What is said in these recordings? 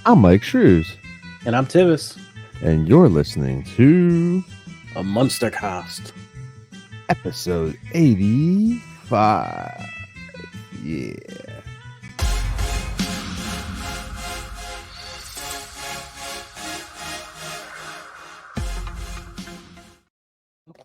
I'm Myke Shrews, And I'm Tivis. and you're listening to A Munster Cast. episode 85. Yeah.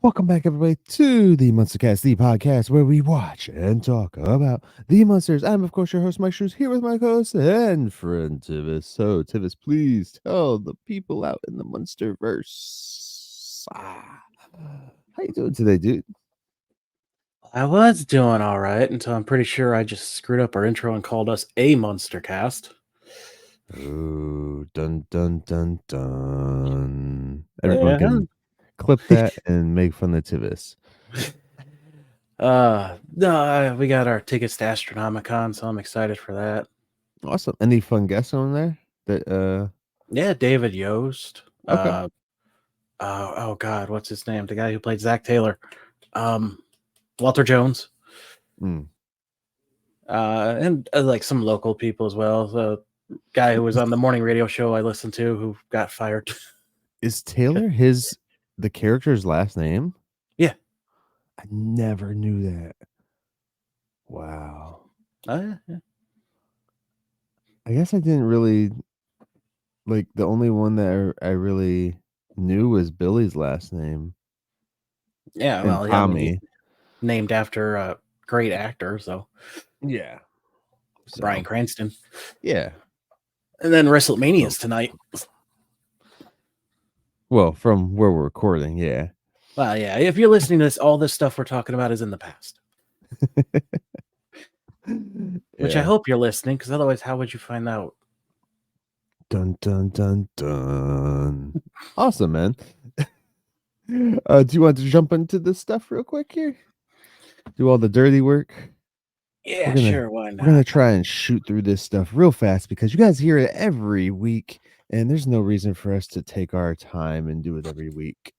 Welcome back, everybody, to the Munster Cast, the podcast where we watch and talk about the monsters. I'm, of course, your host, Myke Shrews, here with my co-host and friend Tivis. So, Tivis, please tell the people out in the Munsterverse. How you doing today, dude? I was doing all right until I'm pretty sure I just screwed up our intro and called us a Munster Cast. Ooh, dun dun dun dun. Everyone can clip that and make fun of Tivis. No, we got our tickets to Astronomicon, so I'm excited for that. Awesome. Any fun guests on there? That Yeah, David Yost. Okay. Oh God, what's his name? The guy who played Zach Taylor. Walter Jones. Mm. And like some local people as well. The guy who was on the morning radio show I listened to who got fired. Is Taylor the character's last name? Yeah. I never knew that. Wow. Yeah. I guess I didn't really like the only one that I really knew was Billy's last name. Yeah, And well, Tommy. he's named after a great actor, so Yeah. Bryan Cranston. Yeah. And then WrestleMania is tonight. Well, from where we're recording, yeah. Well, yeah, if you're listening to this, all this stuff we're talking about is in the past. Which I hope you're listening, because otherwise, how would you find out? Dun dun dun dun. Awesome, man. Do you want to jump into this stuff real quick here? Do all the dirty work? Yeah, sure. Why not? We're gonna try and shoot through this stuff real fast because you guys hear it every week, and there's no reason for us to take our time and do it every week.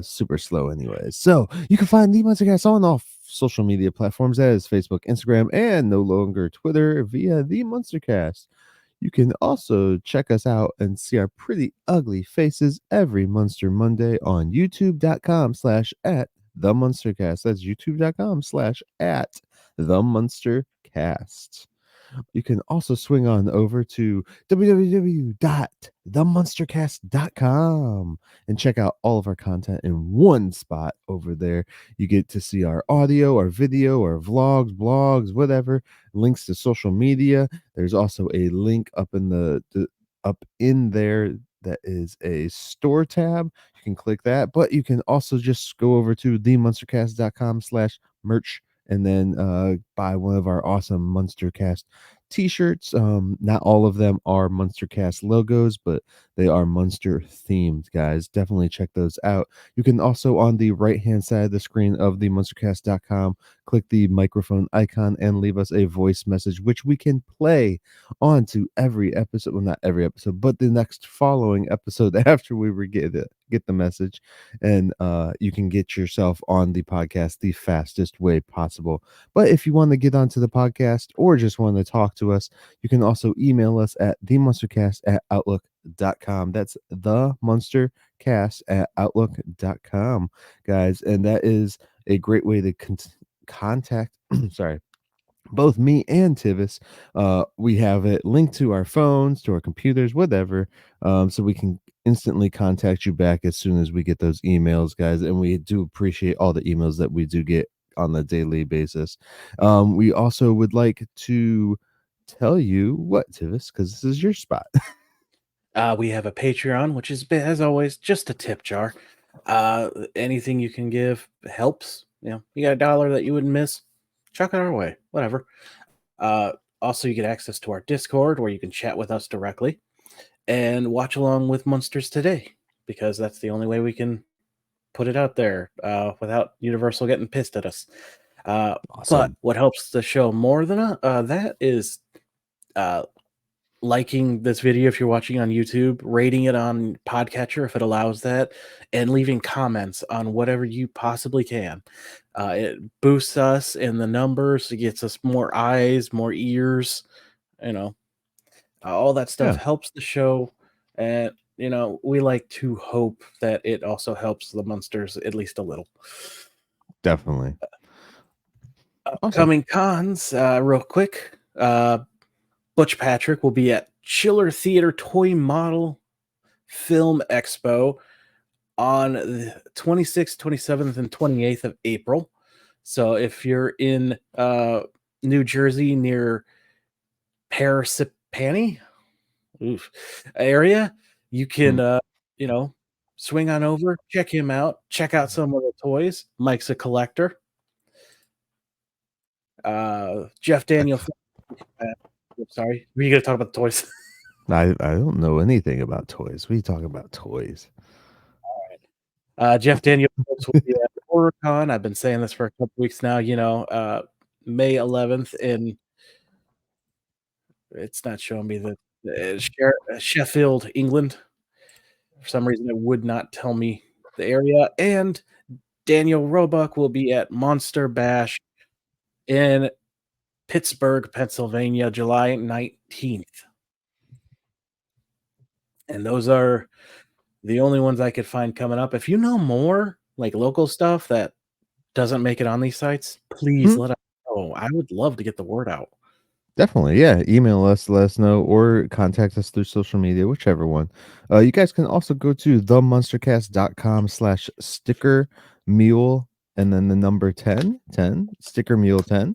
Super slow, anyways. So you can find the Munster Cast on all social media platforms, that is Facebook, Instagram, and no longer Twitter, via the Munster Cast. You can also check us out and see our pretty ugly faces every Munster Monday on youtube.com/@TheMunsterCast. That's youtube.com/@TheMunsterCast. You can also swing on over to www.themunstercast.com and check out all of our content in one spot over there. You get to see our audio, our video, our vlogs, blogs, whatever, links to social media. There's also a link up in up in there that is a store tab. You can click that, but you can also just go over to themunstercast.com/merch and then buy one of our awesome Munster Cast t-shirts. Not all of them are Munster Cast logos, but they are Munster themed, guys. Definitely check those out. You can also, on the right hand side of the screen of the MunsterCast.com, click the microphone icon and leave us a voice message, which we can play onto every episode. Well, not every episode, but the next following episode after we get the message, and you can get yourself on the podcast the fastest way possible. But if you want to get onto the podcast or just want to talk to us, you can also email us at themunstercast@outlook.com. That's themunstercast@outlook.com, guys, and that is a great way to contact sorry, both me and Tivis. We have it linked to our phones, to our computers, whatever, so we can instantly contact you back as soon as we get those emails, guys. And we do appreciate all the emails that we do get on a daily basis. We also would like to tell you what, Tivis, because this is your spot. We have a Patreon, which is, as always, just a tip jar. Anything you can give helps. You got $1 that you wouldn't miss, chuck it our way, whatever. Also, you get access to our Discord where you can chat with us directly and watch along with Munsters Today, because that's the only way we can put it out there without Universal getting pissed at us. Awesome. But what helps the show more than that is liking this video if you're watching on YouTube, rating it on Podcatcher if it allows that, and leaving comments on whatever you possibly can. It boosts us in the numbers. It gets us more eyes, more ears, All that stuff Yeah, helps the show, and we like to hope that it also helps the Munsters at least a little. definitely. Awesome. Upcoming cons, real quick. Butch Patrick will be at Chiller Theater Toy Model Film Expo on the 26th, 27th, and 28th of April. So if you're in New Jersey near Parsippany area, you can Mm. swing on over, check him out, check out some of the toys. Mike's a collector. Jeff Daniel. Sorry, were you gonna talk about the toys? I don't know anything about toys. We talk about toys. Jeff Daniel Phillips will be at HorrorCon. I've been saying this for a couple weeks now. May 11th in. It's not showing me the Sheffield, England. For some reason, it would not tell me the area. And Daniel Roebuck will be at Monster Bash in Pittsburgh, Pennsylvania, July 19th. And those are the only ones I could find coming up. If you know more, like local stuff that doesn't make it on these sites, please Hmm, let us know. I would love to get the word out. definitely, yeah. Email us, let us know, or contact us through social media, whichever one. You guys can also go to themunstercast.com/sticker mule and then the number 10 sticker mule 10.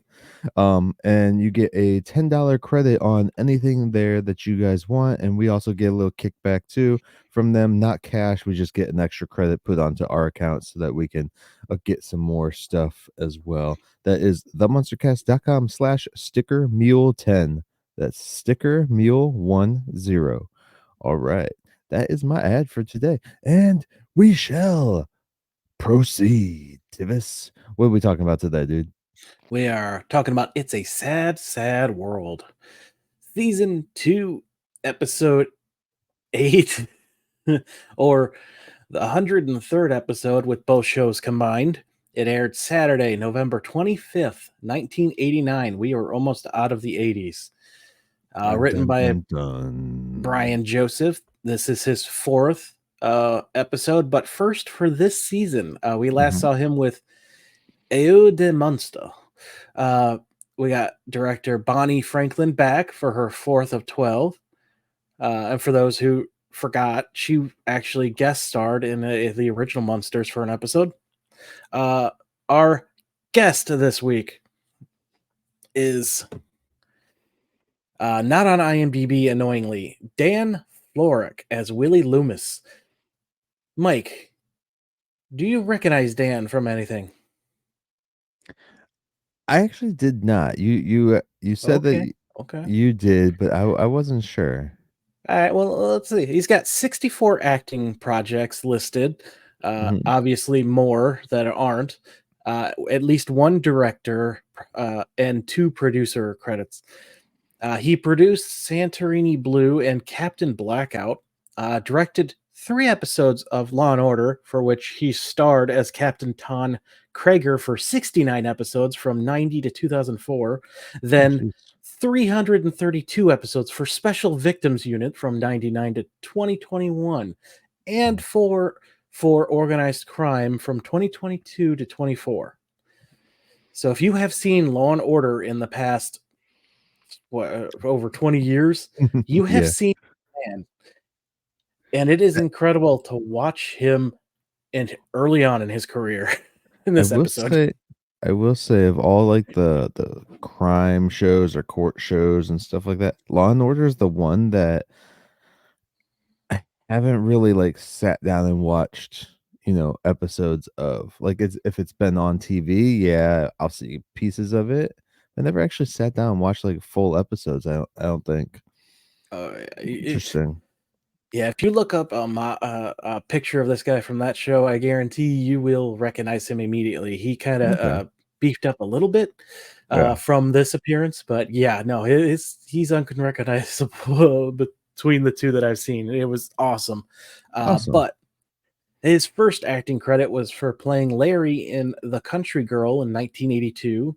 And you get a $10 credit on anything there that you guys want, and we also get a little kickback too from them, not cash. We just get an extra credit put onto our account so that we can get some more stuff as well. That is themunstercast.com/sticker mule 10. That's sticker mule 10. All right, that is my ad for today, and we shall proceed. Tivis, what are we talking about today, dude? We are talking about It's a Sad, Sad World. Season 2, Episode 8, or the 103rd episode with both shows combined. It aired Saturday, November 25th, 1989. We are almost out of the 80s. Dun, Written dun, by dun, dun. Brian Joseph. This is his fourth episode, but first for this season, we last Mhm. saw him with Eau de Munster. Uh, we got director Bonnie Franklin back for her fourth of 12. And for those who forgot, she actually guest starred in the original Munsters for an episode. Uh, our guest this week is not on IMDb, annoyingly, Dan Florek as Willie Loomis. Mike, do you recognize Dan from anything? I actually did not. You said that Okay, okay. you did, but I wasn't sure. All right, well, let's see. He's got 64 acting projects listed. Mhm. Obviously, more that aren't. At least one director and two producer credits. He produced Santorini Blue and Captain Blackout, directed 3 episodes of Law and Order, for which he starred as Captain Ton Krager for 69 episodes from 90 to 2004, Oh, then jeez. 332 episodes for Special Victims Unit from 99 to 2021, and for Organized Crime from 2022 to 24. So if you have seen Law and Order in the past over 20 years, you have Yeah. seen man, and it is incredible to watch him and early on in his career in I this will episode. say I will say of all, like, the crime shows or court shows and stuff like that, Law& and Order is the one that I haven't really, like, sat down and watched, episodes of. Like, if it's been on TV, yeah, I'll see pieces of it. I never actually sat down and watched, like, full episodes, I don't think. It, Interesting. yeah, if you look up a picture of this guy from that show, I guarantee you will recognize him immediately. He kind of Okay. beefed up a little bit Yeah. from this appearance, but yeah, no, he's unrecognizable between the two that I've seen. It was awesome, Awesome. but his first acting credit was for playing Larry in The Country Girl in 1982.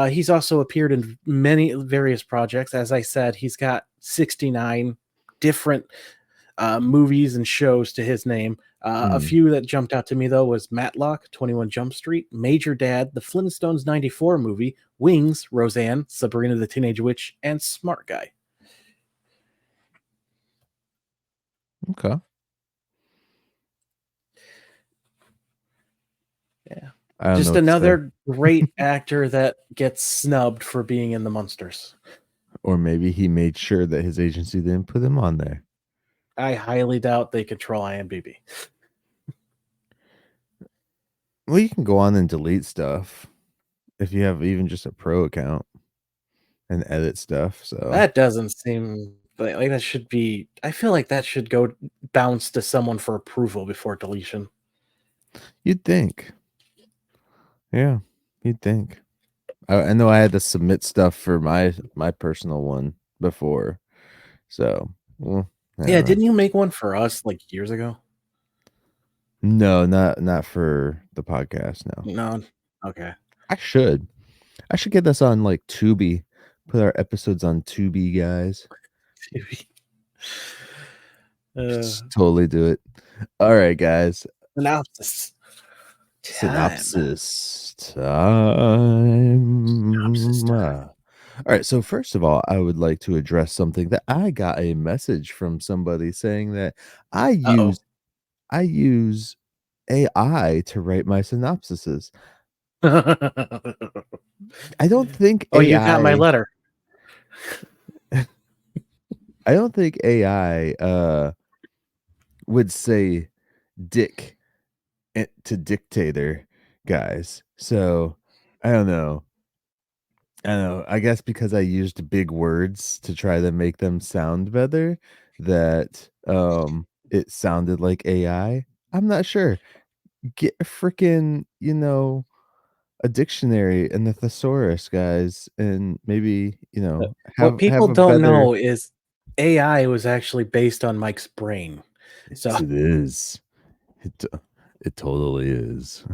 He's also appeared in many various projects. As I said, he's got 69 different movies and shows to his name. A Mm, few that jumped out to me though was Matlock, 21 Jump Street, Major Dad, the Flintstones '94 movie, Wings, Roseanne, Sabrina the Teenage Witch, and Smart Guy. okay. Yeah. I don't know Just what to say. another great actor that gets snubbed for being in the Munsters. Or maybe he made sure that his agency didn't put him on there. I highly doubt they control IMDb. Well, you can go on and delete stuff if you have even just a pro account and edit stuff. So That doesn't seem like that should be. I feel like that should go bounce to someone for approval before deletion. you'd think, yeah, you'd think. I know I had to submit stuff for my personal one before, so well, I Yeah, don't know. didn't you make one for us like years ago? No, not for the podcast. No, No. Okay. I should. I should get this on like Tubi. Put our episodes on Tubi, guys. uh, Just totally do it. All right, guys. synopsis time. Synopsis time. Synopsis time. All right. So first of all, I would like to address something that I got a message from somebody saying that I Uh oh. use I use AI to write my synopsises. I don't think Oh, you got my AI. letter. I don't think AI would say dick to dictator, guys. So I don't know. I don't know. I guess because I used big words to try to make them sound better, that it sounded like AI. I'm not sure. Get a freaking, a dictionary and the thesaurus, guys, and maybe, What have people a don't better. know is AI was actually based on Mike's brain. So Yes, it is. It it totally is.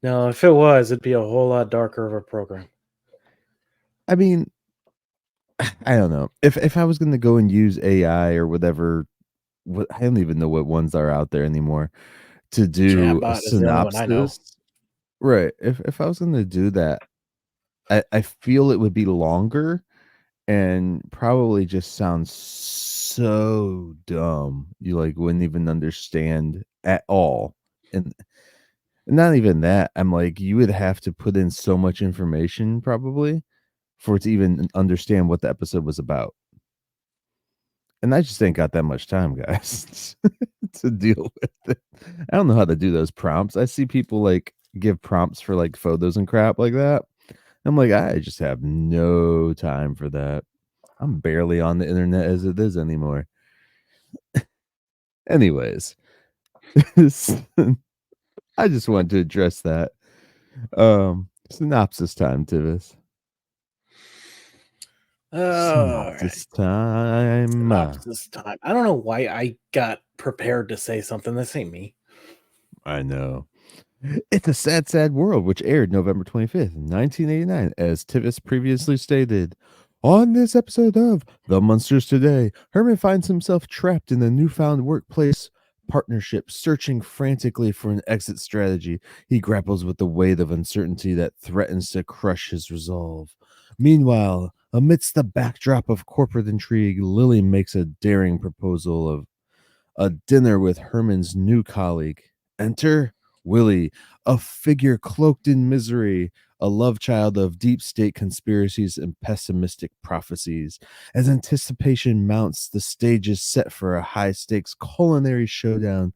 no, if it was, it'd be a whole lot darker of a program. I mean, I don't know. If I was gonna go and use AI or whatever, what I don't even know what ones are out there anymore to do a Chatbot is the only one I know. synopsis. Right. If I was gonna do that, I feel it would be longer and probably just sound so dumb. You like wouldn't even understand at all. And not even that. I'm like, you would have to put in so much information probably for it to even understand what the episode was about. And I just ain't got that much time, guys, to deal with it. I don't know how to do those prompts. I see people like give prompts for like photos and crap like that. I'm like, I just have no time for that. I'm barely on the internet as it is anymore. Anyways, I just wanted to address that. Synopsis time, Tivis. All right. Synopsis time. Synopsis time. I don't know why I got prepared to say something. This ain't me. I know. It's a Sad, Sad World, which aired November 25th, 1989, as Tivis previously stated. On this episode of The Munsters Today, Herman finds himself trapped in a newfound workplace partnership, searching frantically for an exit strategy. He grapples with the weight of uncertainty that threatens to crush his resolve. Meanwhile, amidst the backdrop of corporate intrigue, Lily makes a daring proposal of a dinner with Herman's new colleague. Enter Willie, a figure cloaked in misery, a love child of deep state conspiracies and pessimistic prophecies. As anticipation mounts, the stage is set for a high stakes culinary showdown.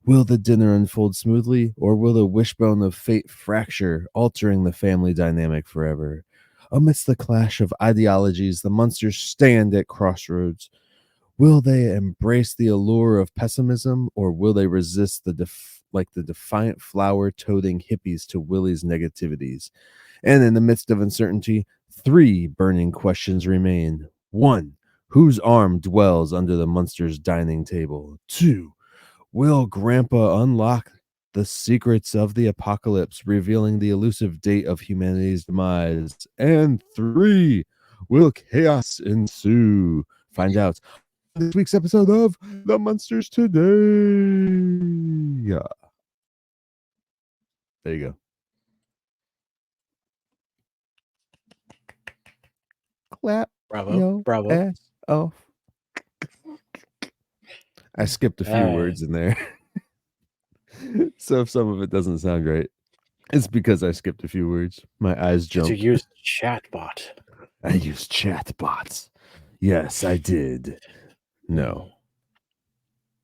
Will the dinner unfold smoothly, or will the wishbone of fate fracture, altering the family dynamic forever? Amidst the clash of ideologies, the Munsters stand at crossroads. Will they embrace the allure of pessimism, or will they resist the defiant flower toting hippies to Willie's negativities? And in the midst of uncertainty, three burning questions remain. One, whose arm dwells under the Munsters' dining table? Two, will Grandpa unlock The Secrets of the Apocalypse, revealing the elusive date of humanity's demise. And 3, Will Chaos Ensue? Find out this week's episode of The Munsters Today. Yeah. There you go. Clap Bravo. yo Bravo. ass off. I skipped a few words in there. So if some of it doesn't sound right, it's because I skipped a few words. My eyes Did you jumped. use chatbot? I used chatbots. Yes, I did. No.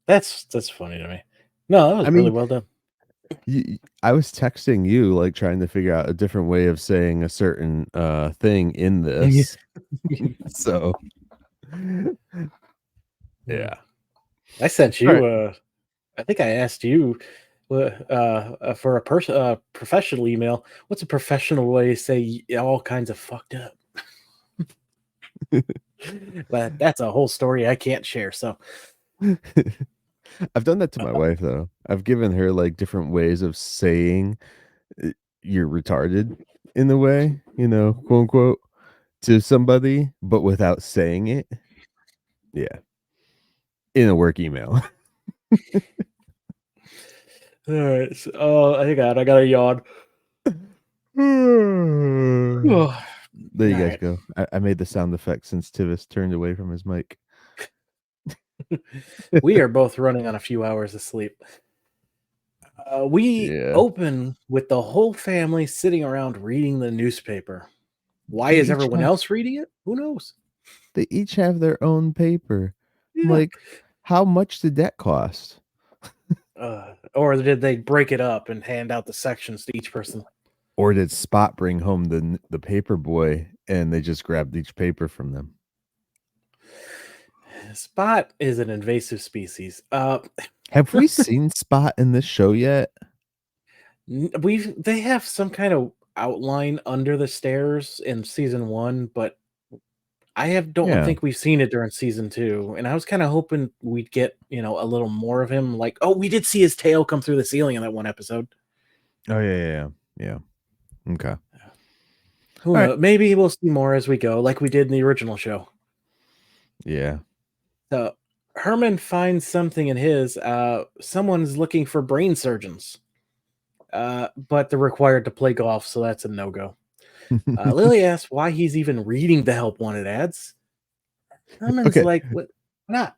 That's funny to me. No, that was I really mean, well done. I was texting you, like, trying to figure out a different way of saying a certain thing in this. So, yeah. I sent All right. you. I think I asked you for a professional email. What's a professional way to say all kinds of fucked up? But that's a whole story I can't share. So I've done that to my wife, though. I've given her, like, different ways of saying you're retarded in a way, quote unquote, to somebody, but without saying it. Yeah. In a work email. all right. So, I got a yawn. There Oh, you all guys right. go. I made the sound effect since Tivis turned away from his mic. We are both running on a few hours of sleep. We Yeah. open with the whole family sitting around reading the newspaper. Why They is each everyone have else reading it? Who knows? they each have their own paper. I'm Yeah. like, how much did that cost? Or did they break it up and hand out the sections to each person? Or did Spot bring home the paper boy and they just grabbed each paper from them? Spot is an invasive species. Have we seen Spot in this show yet? They have some kind of outline under the stairs in season 1, but don't Yeah. think we've seen it during season 2. And I was kind of hoping we'd get, a little more of him. Like, oh, we did see his tail come through the ceiling in that one episode. Oh yeah. Okay. Who All right. knows? Maybe we'll see more as we go, like we did in the original show. Yeah. So Herman finds something in his. Someone's looking for brain surgeons, but they're required to play golf, so that's a no-go. Lily asks why he's even reading the help wanted ads. Herman's Okay. like, "What? Not?"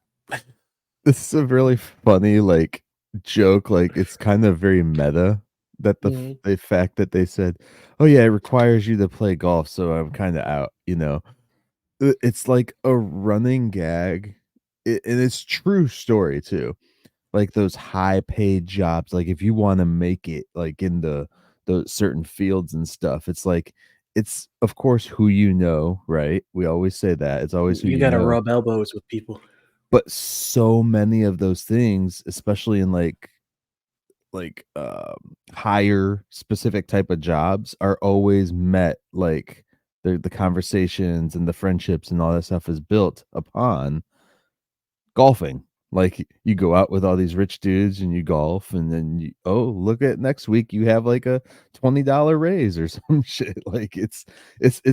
This is a really funny, like, joke, like, it's kind of very meta that Mhm. the fact that they said, "Oh, yeah, it requires you to play golf, so I'm kinda out," you know? It's like a running gag, and it's true story too, like, those high-paid jobs, like, if you wanna make it, like, in the certain fields and stuff, it's like it's, of course, who you know, right? We always say that, it's always who You you got to know. rub elbows with people. But so many of those things, especially in higher specific type of jobs are always met like the conversations and the friendships and all that stuff is built upon golfing. Like you go out with all these rich dudes and you golf and then oh, look at next week you have like a $20 raise or some shit. Like it's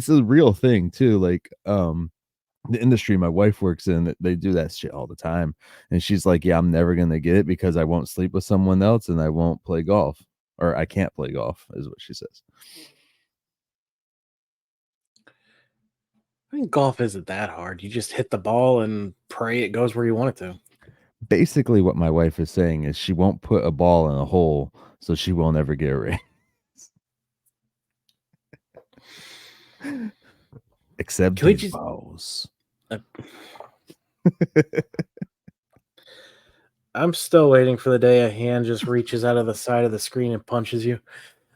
a real thing too. Like the industry my wife works in, they do that shit all the time. And she's like, "Yeah, I'm never gonna get it because I won't sleep with someone else and I won't play golf. Or I can't play golf," is what she says. I think golf isn't that hard. You just hit the ball and pray it goes where you want it to. Basically, what my wife is saying is she won't put a ball in a hole, so she won't ever get a ring. Except Can we these just? balls. Uh, I'm still waiting for the day a hand just reaches out of the side of the screen and punches you.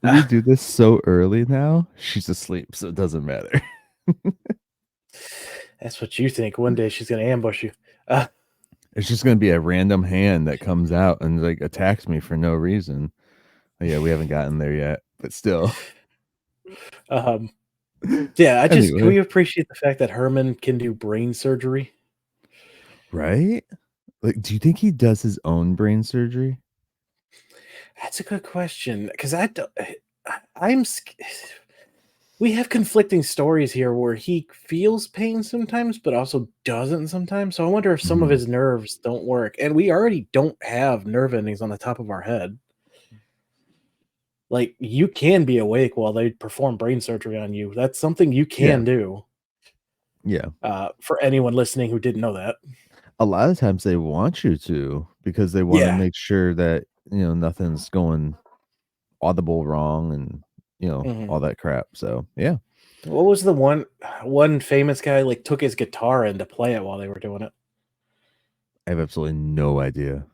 We do this so early now. She's asleep, so it doesn't matter. That's what you think. One day she's going to ambush you. Uh, It's just gonna be a random hand that comes out and like attacks me for no reason. Oh, yeah, we haven't gotten there yet, but still. um, yeah, can Anyway, we appreciate the fact that Herman can do brain surgery? right? Like, do you think he does his own brain surgery? That's a good question because I don't. I'm. We have conflicting stories here where he feels pain sometimes, but also doesn't sometimes. So I wonder if some of Mhm. his nerves don't work. And we already don't have nerve endings on the top of our head. Like you can be awake while they perform brain surgery on you. That's something you Yeah, can do. yeah. For anyone listening who didn't know that. A lot of times they want you to because they wanna Yeah. make sure that, nothing's going audible wrong and, Mhm. all that crap, so, yeah. What was the one famous guy like took his guitar in to play it while they were doing it? I have absolutely no idea.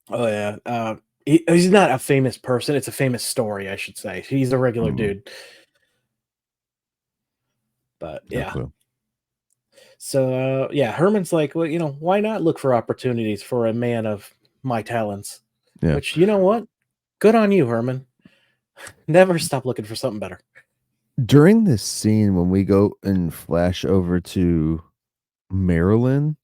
Oh yeah. He's not a famous person. It's a famous story, I should say. He's a regular Mm, dude. But no yeah. clue. So yeah, Herman's like, well, why not look for opportunities for a man of my talents? Yeah. Which, you know what? Good on you, Herman. Never stop looking for something better. During this scene, when we go and flash over to Maryland,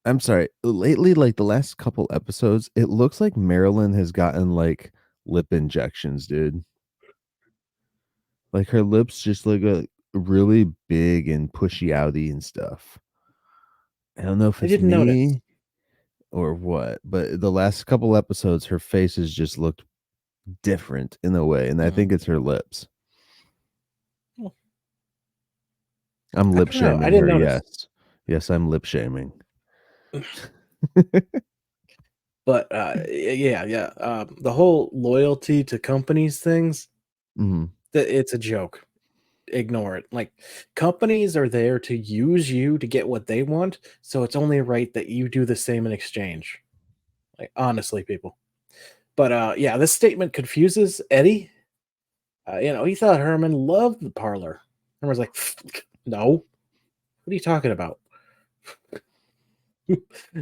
I'm sorry, lately, like, the last couple episodes, it looks like Marilyn has gotten, like, lip injections, dude. Like, her lips just look, really big and pushy outy and stuff. I don't know if I it's didn't notice. me or what, but the last couple episodes, her face has just looked different in a way, and I Mhm. think it's her lips. Well, I'm I lip don't know. I shaming didn't her, notice. yes. Yes, I'm lip shaming. But yeah, yeah. The whole loyalty to companies things, Mhm. it's a joke. Ignore it. Like companies are there to use you to get what they want, so it's only right that you do the same in exchange. Like honestly, people. But yeah, this statement confuses Eddie. He thought Herman loved the parlor. Herman's like, no, what are you talking about?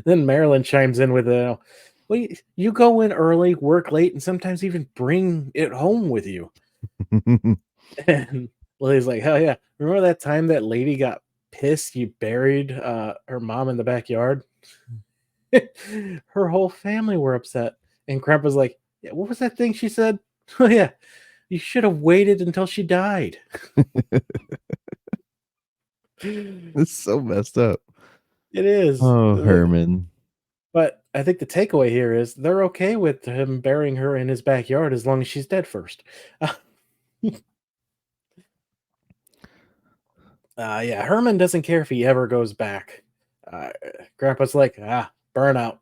Then Marilyn chimes in with, well, you go in early, work late, and sometimes even bring it home with you. And Lily's like, hell yeah. Remember that time that lady got pissed you buried her mom in the backyard? Her whole family were upset. And Grandpa's like, yeah, what was that thing she said? Oh, yeah, you should have waited until she died. It It's so messed up. is. Oh, Herman. But I think the takeaway here is they're okay with him burying her in his backyard as long as she's dead first. Yeah, Herman doesn't care if he ever goes back. Uh, Grandpa's like, burnout.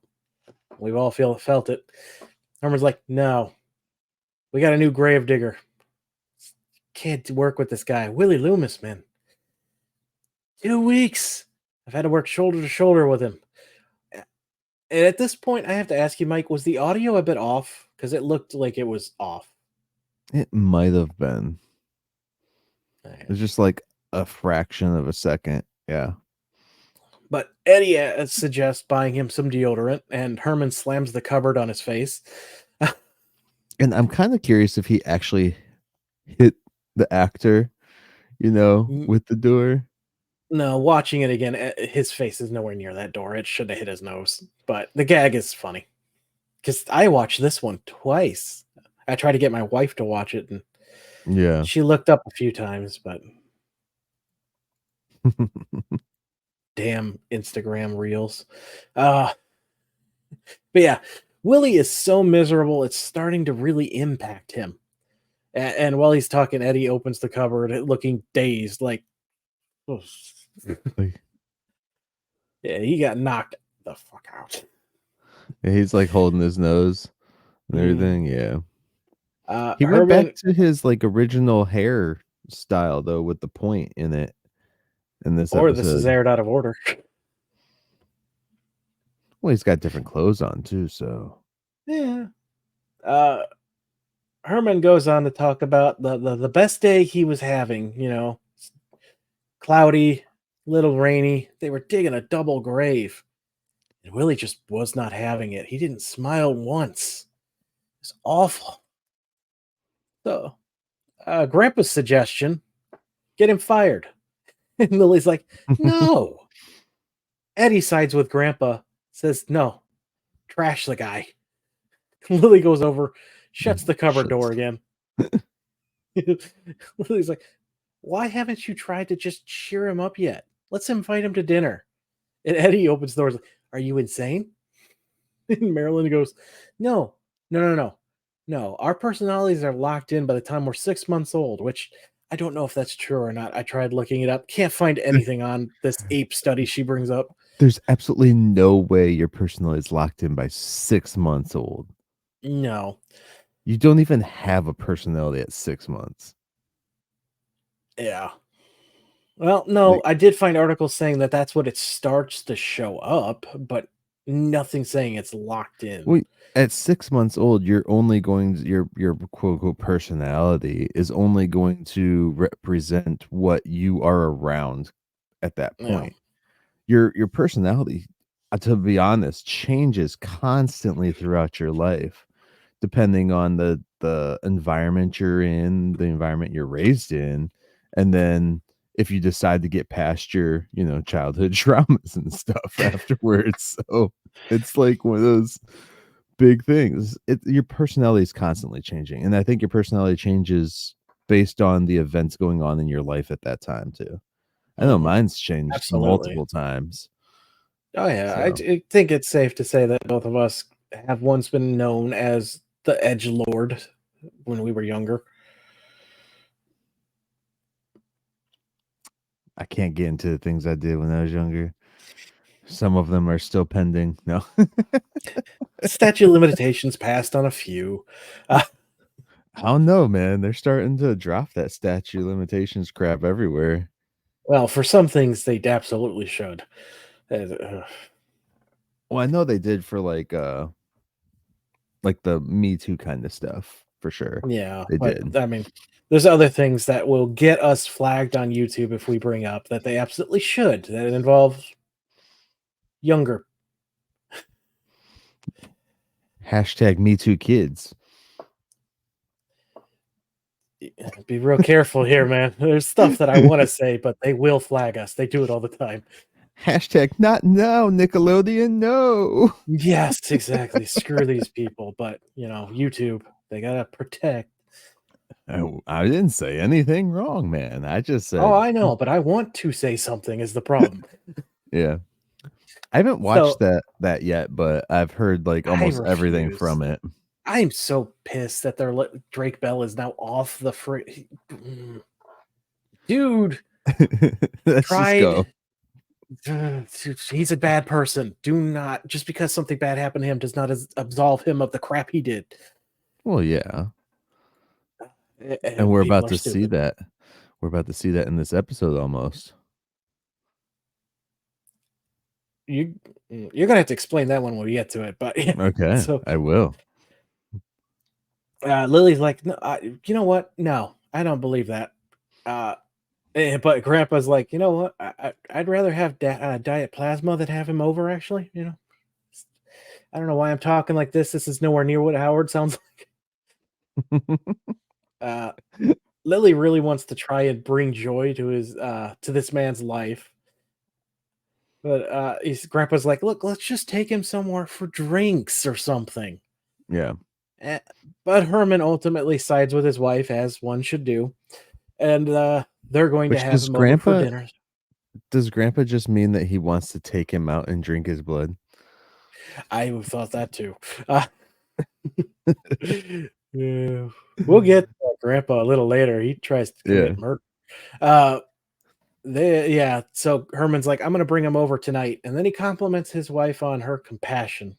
We've all felt it. Herman's like, no, we got a new grave digger. Can't work with this guy, Willie Loomis, man. 2 weeks. I've had to work shoulder to shoulder with him. And at this point, I have to ask you, Mike, was the audio a bit off? Because it looked like it was off. It might have been. Okay. It's just like a fraction of a second. Yeah. But Eddie suggests buying him some deodorant, and Herman slams the cupboard on his face. And I'm kind of curious if he actually hit the actor, with the door. No, watching it again, his face is nowhere near that door. It should have hit his nose. But the gag is funny because I watched this one twice. I tried to get my wife to watch it, and Yeah. she looked up a few times, but damn Instagram reels. Uh, but yeah, Willie is so miserable, it's starting to really impact him. And while he's talking, Eddie opens the cupboard looking dazed, like, "Oh, Like, yeah, he got knocked the fuck out." he's like holding his nose and Mhm. everything. Yeah. He went back Herman, to his like original hair style though with the point in it in this or this is episode. aired out of order. Well, he's got different clothes on too, so Yeah. Uh, Herman goes on to talk about the best day he was having, cloudy, little rainy. They were digging a double grave. And Willie just was not having it. He didn't smile once. It's awful. So, Grandpa's suggestion, get him fired. And Lily's like, no. Eddie sides with Grandpa, says, no, trash the guy. Lily goes over. Shuts the cupboard door Shuts. again. Lily's like, why haven't you tried to just cheer him up yet? Let's invite him to dinner. And Eddie opens the doors like, are you insane? And Marilyn goes, no, no, no, no. No, our personalities are locked in by the time we're 6 months old, which I don't know if that's true or not. I tried looking it up. Can't find anything on this ape study she brings up. There's absolutely no way your personality is locked in by 6 months old. No. You don't even have a personality at 6 months. Yeah. Well, no, Like, I did find articles saying that that's what it starts to show up, but nothing saying it's locked in. well, at 6 months old, you're only going to your quote unquote personality is only going to represent what you are around at that Yeah. point. Your personality, to be honest, changes constantly throughout your life, depending on the environment you're in, the environment you're raised in, and then if you decide to get past your, childhood traumas and stuff afterwards. So it's like one of those big things. Your personality is constantly changing, and I think your personality changes based on the events going on in your life at that time too. I know Mhm. mine's changed Absolutely. multiple times. Oh, yeah. So I think it's safe to say that both of us have once been known as the Edge Lord when we were younger. I can't get into the things I did when I was younger. Some of them are still pending. No. Statute of limitations passed on a few. Uh, I don't know, man. They're starting to drop that statute of limitations crap everywhere. well, for some things, they absolutely should. Uh, Well, I know they did for like the Me Too kind of stuff for sure. yeah, They but did. I mean, there's other things that will get us flagged on YouTube if we bring up that they absolutely should. That involve younger. Hashtag Me Too Kids. Be real careful here, man. There's stuff that I want to say, but they will flag us. They do it all the time. Hashtag not now, Nickelodeon. No. Yes, exactly. Screw these people. But, YouTube, they got to protect. I didn't say anything wrong, man. I just Oh, said, I know, but I want to say something is the problem. yeah. I haven't watched So that yet, but I've heard like I almost everything refuse. from it. I'm so pissed that Drake Bell is now off the free. Dude, Let's just go. tried. He's a bad person. Do not, just because something bad happened to him does not absolve him of the crap he did. Well, yeah. And And we're people about are to see stupid. that. We're about to see that in this episode almost. You're gonna have to explain that one when we get to it. But yeah, Okay, so I will. Lily's like, no, you know what? No, I don't believe that. But Grandpa's like, you know what? I'd rather have diet plasma than have him over. Actually, I don't know why I'm talking like this. This is nowhere near what Howard sounds like. Lily really wants to try and bring joy to his to this man's life. But Grandpa's like, look, let's just take him somewhere for drinks or something. Yeah. Eh, but Herman ultimately sides with his wife, as one should do, and they're going to Which have him over for dinner. does grandpa just mean that he wants to take him out and drink his blood? I thought that too. Uh, yeah. We'll get to Grandpa a little later. He tries to Yeah. commit murder. So Herman's like, I'm gonna bring him over tonight, and then he compliments his wife on her compassion.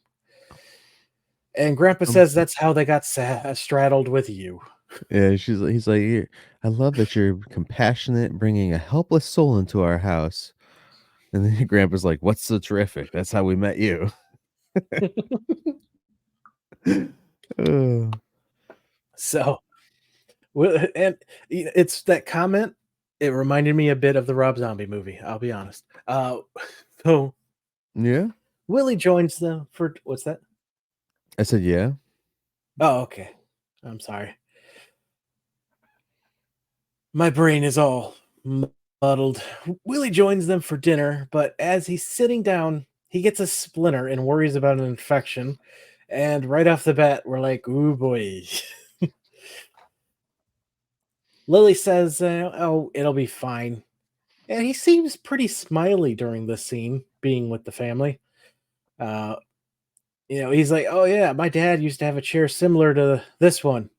And Grandpa Um, says that's how they got straddled with you. yeah, he's like, "Here, I love that you're compassionate, bringing a helpless soul into our house." And then grandpa's like, "What's so terrific? That's how we met you." Uh, So, and it's that comment. It reminded me a bit of the Rob Zombie movie. I'll be honest. So yeah. Willie joins them for what's that? I said, "Yeah." Oh, okay. I'm sorry. My brain is all muddled. Willie joins them for dinner, but as he's sitting down, he gets a splinter and worries about an infection. And right off the bat, we're like, ooh boy. Lily says, oh, it'll be fine. And he seems pretty smiley during this scene, being with the family. Uh, he's like, oh yeah, my dad used to have a chair similar to this one.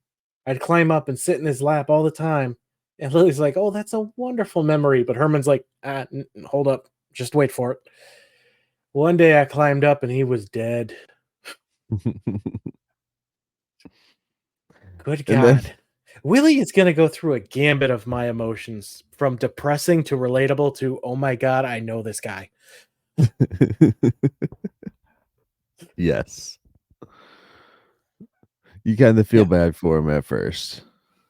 I'd climb up and sit in his lap all the time. And Lily's like, oh, that's a wonderful memory. But Herman's like, hold up, just wait for it. One day I climbed up and he was dead. Good And then God. Willie is going to go through a gambit of my emotions from depressing to relatable to, oh my God, I know this guy. yes. You kind of feel Yeah. bad for him at first.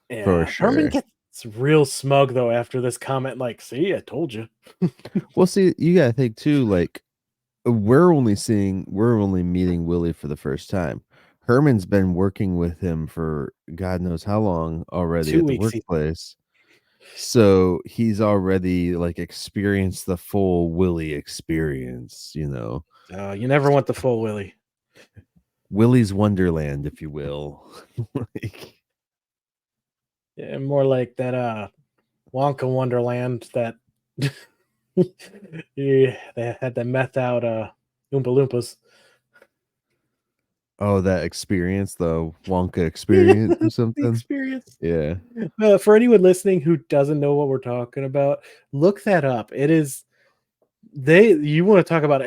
For Yeah. Herman sure. gets real smug though after this comment, like, see, I told you. Well, see, you gotta think too, like we're only meeting Willie for the first time. Herman's been working with him for God knows how long already 2 at the weeks. workplace. So he's already like experienced the full Willie experience, You never want the full Willie. Willie's Wonderland, if you will. Like, Yeah, more like that Wonka Wonderland that yeah, they had the meth out Oompa Loompas. oh, that experience, the Wonka Yeah, experience or the something. experience. Yeah. For anyone listening who doesn't know what we're talking about, look that up. It is you want to talk about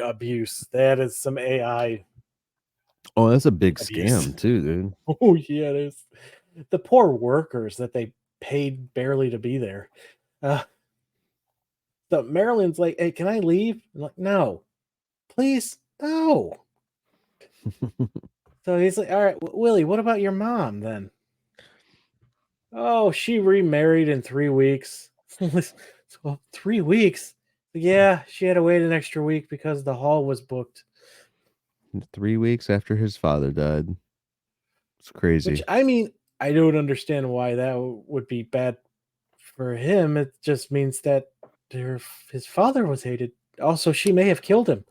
abuse. That is some AI Oh, that's a big abuse. scam too, dude. Oh yeah, it is. The poor workers that they paid barely to be there. Uh, so Marilyn's like, "Hey, can I leave?" I'm like, "No, please, no." So he's like, "All right, Willie, what about your mom then?" Oh, she remarried in 3 weeks. So 3 weeks? Yeah, she had to wait an extra week because the hall was booked. 3 weeks after his father died. It's Which, crazy. I mean, I don't understand why that would be bad for him. It just means that his father was hated. Also, she may have killed him.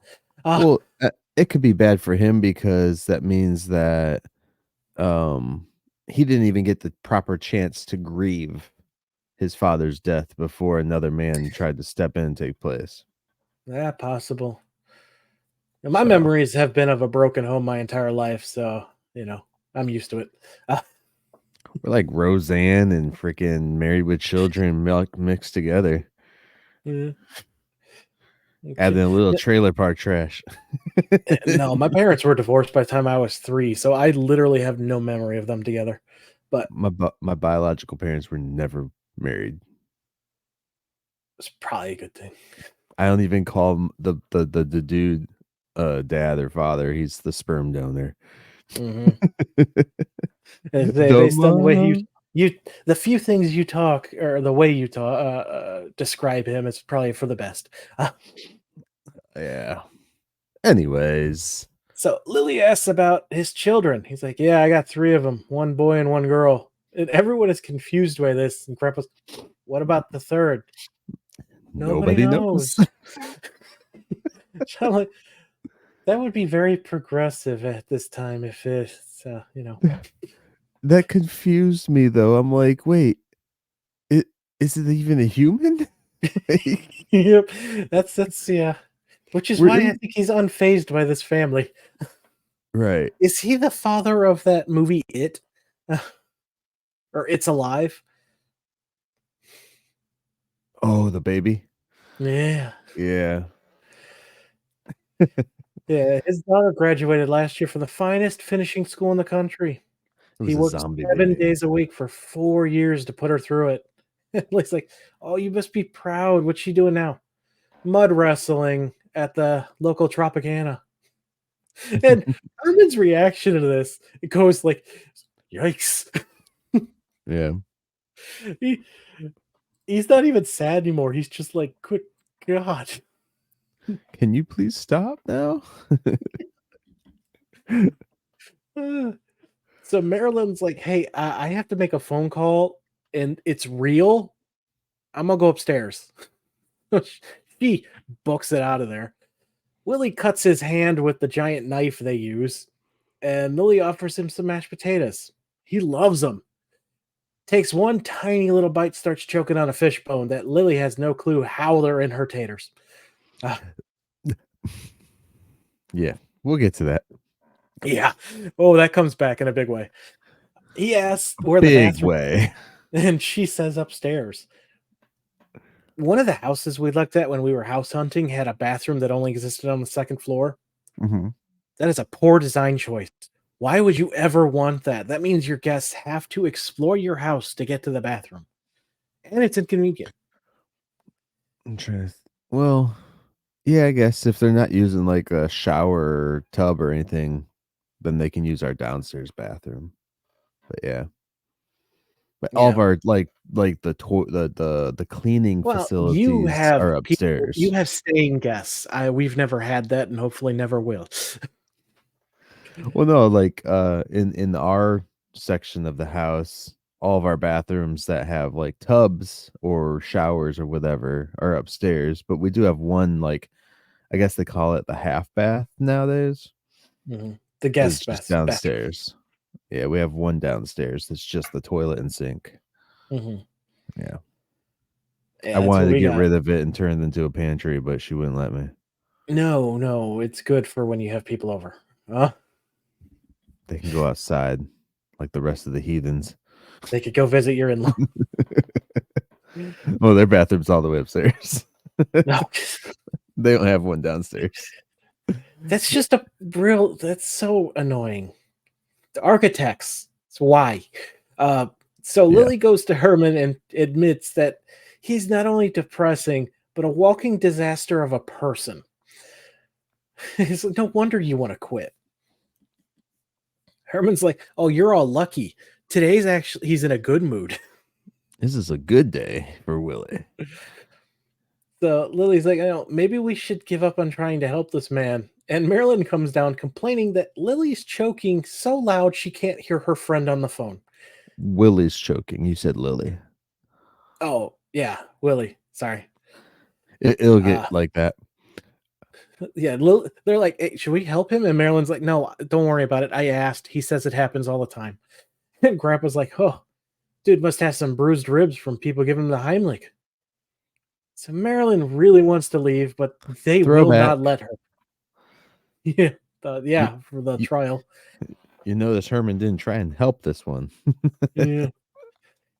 Ah, Well, it could be bad for him because that means that he didn't even get the proper chance to grieve his father's death before another man tried to step in and take place. possible. And my So, memories have been of a broken home my entire life, so I'm used to it. Ah, we're like Roseanne and freaking Married with Children mixed together. yeah, Add okay. in a little trailer park trash. No, my parents were divorced by the time I was 3, so I literally have no memory of them together. But My biological parents were never married. it's probably a good thing. I don't even call him the dude dad or father. He's the sperm donor. Mhm. The Based on the way mom. the few things you talk or the way you talk describe him, it's probably for the best. Uh, Yeah. Anyways, so Lily asks about his children. He's like, "Yeah, I got 3 of them, 1 boy and 1 girl." And everyone is confused by this. And Grandpa's, "What about the third?" Nobody nobody knows. knows. So I'm like, that would be very progressive at this time if it's. That confused me though. I'm like, wait, it is it even a human? Like, Yep, that's yeah. Which is we're why I in think he's unfazed by this family. right. Is he the father of that movie It? Uh, or It's Alive? Oh, the baby. Yeah. Yeah. Yeah, his daughter graduated last year from the finest finishing school in the country. It He was a worked zombie 7 baby. days a week for 4 years to put her through it. It's like, "Oh, you must be proud. What's she doing now?" "Mud wrestling at the local Tropicana." And Herman's reaction to this, it goes like, "Yikes." Yeah. He he's not even sad anymore. He's just like, "Good God." Can you please stop now? Uh, So Marilyn's like, "Hey, I have to make a phone call and it's real. I'm gonna go upstairs." She books it out of there. Willie cuts his hand with the giant knife they use, and Lily offers him some mashed potatoes. He loves them. Takes one tiny little bite, starts choking on a fish bone that Lily has no clue how they're in her taters. Yeah, we'll get to that. Yeah. Oh, that comes back in a big way. He asks where the Big bathroom way. and she says upstairs. One of the houses we looked at when we were house hunting had a bathroom that only existed on the second floor. Mhm. That is a poor design choice. Why would you ever want that? That means your guests have to explore your house to get to the bathroom. And it's inconvenient. I'm trying to well, yeah, I guess if they're not using, like, a shower or tub or anything, then they can use our downstairs bathroom. But, yeah. But all of Yeah. our, like, the cleaning Well, you facilities have are people, you upstairs. have staying guests. We've never had that and hopefully never will. Well, no, like, in our section of the house, all of our bathrooms that have, like, tubs or showers or whatever are upstairs, but we do have one, like, I guess they call it the half bath nowadays, Mhm. The is guest just bathroom. downstairs. Yeah, we have one downstairs that's just the toilet and sink. Mhm. Yeah. I Yeah, that's wanted what to we get got. rid of it and turn it into a pantry, but she wouldn't let me. No, no, it's good for when you have people over. Huh? They can go outside like the rest of the heathens. They could go visit your in-law. Well, their bathroom's all the way upstairs. No, They don't have one downstairs. that's just a real. That's so annoying. The architects. It's why. Uh, so Yeah. Lily goes to Herman and admits that he's not only depressing but a walking disaster of a person. It's like, no wonder you want to quit. Herman's like, "Oh, you're all lucky. Today's actually he's in a good mood." This is a good day for Willie. So Lily's like, maybe we should give up on trying to help this man." And Marilyn comes down complaining that Lily's choking so loud she can't hear her friend on the phone. Willie's choking. You said Lily. Oh, yeah, Willie. Sorry. It'll Uh get like that. yeah, they're like, "Hey, should we help him?" And Marilyn's like, "No, don't worry about it. I asked. He says it happens all the time." And Grandpa's like, "Oh, dude must have some bruised ribs from people giving him the Heimlich." So Marilyn really wants to leave, but they will Throwback. not let her. Yeah, You, for the you, trial. you notice Herman didn't try and help this one. Yeah.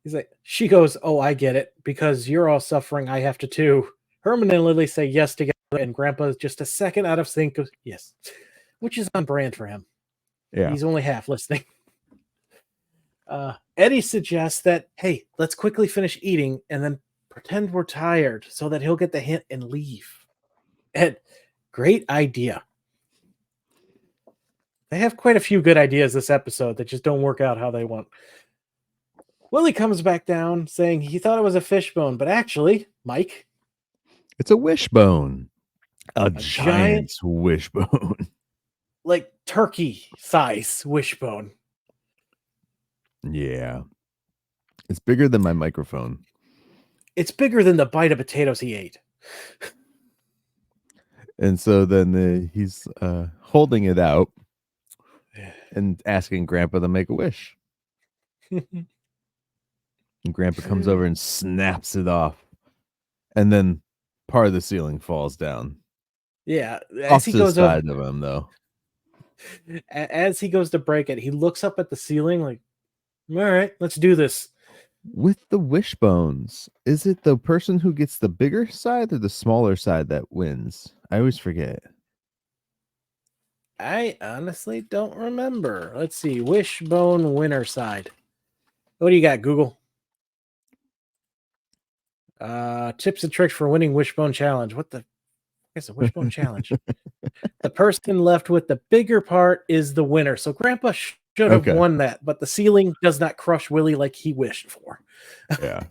He's like, she goes, "Oh, I get it. Because you're all suffering, I have to too." Herman and Lily say yes together, and Grandpa is just a second out of sync goes, "Yes," which is on brand for him. Yeah. He's only half listening. Eddie suggests that, hey, let's quickly finish eating and then pretend we're tired so that he'll get the hint and leave. Ed, great idea. They have quite a few good ideas this episode that just don't work out how they want. Willie comes back down saying he thought it was a fishbone, but actually, Myke, It's a wishbone. A a giant, giant wishbone. like turkey size wishbone. Yeah. It's bigger than my microphone. It's bigger than the bite of potatoes he ate. And so then he's holding it out and asking Grandpa to make a wish. And Grandpa comes over and snaps it off. And then part of the ceiling falls down. Yeah, Off to the side of him, though. As he goes to break it, he looks up at the ceiling like, "All right, let's do this." With the wishbones, is it the person who gets the bigger side or the smaller side that wins? I always forget. I honestly don't remember. Let's see. Wishbone winner side. What do you got, Google? Tips and tricks for winning wishbone challenge. What the is a wishbone challenge? The person left with the bigger part is the winner. So Grandpa should have Okay. won that, but the ceiling does not crush Willie like he wished for. Yeah.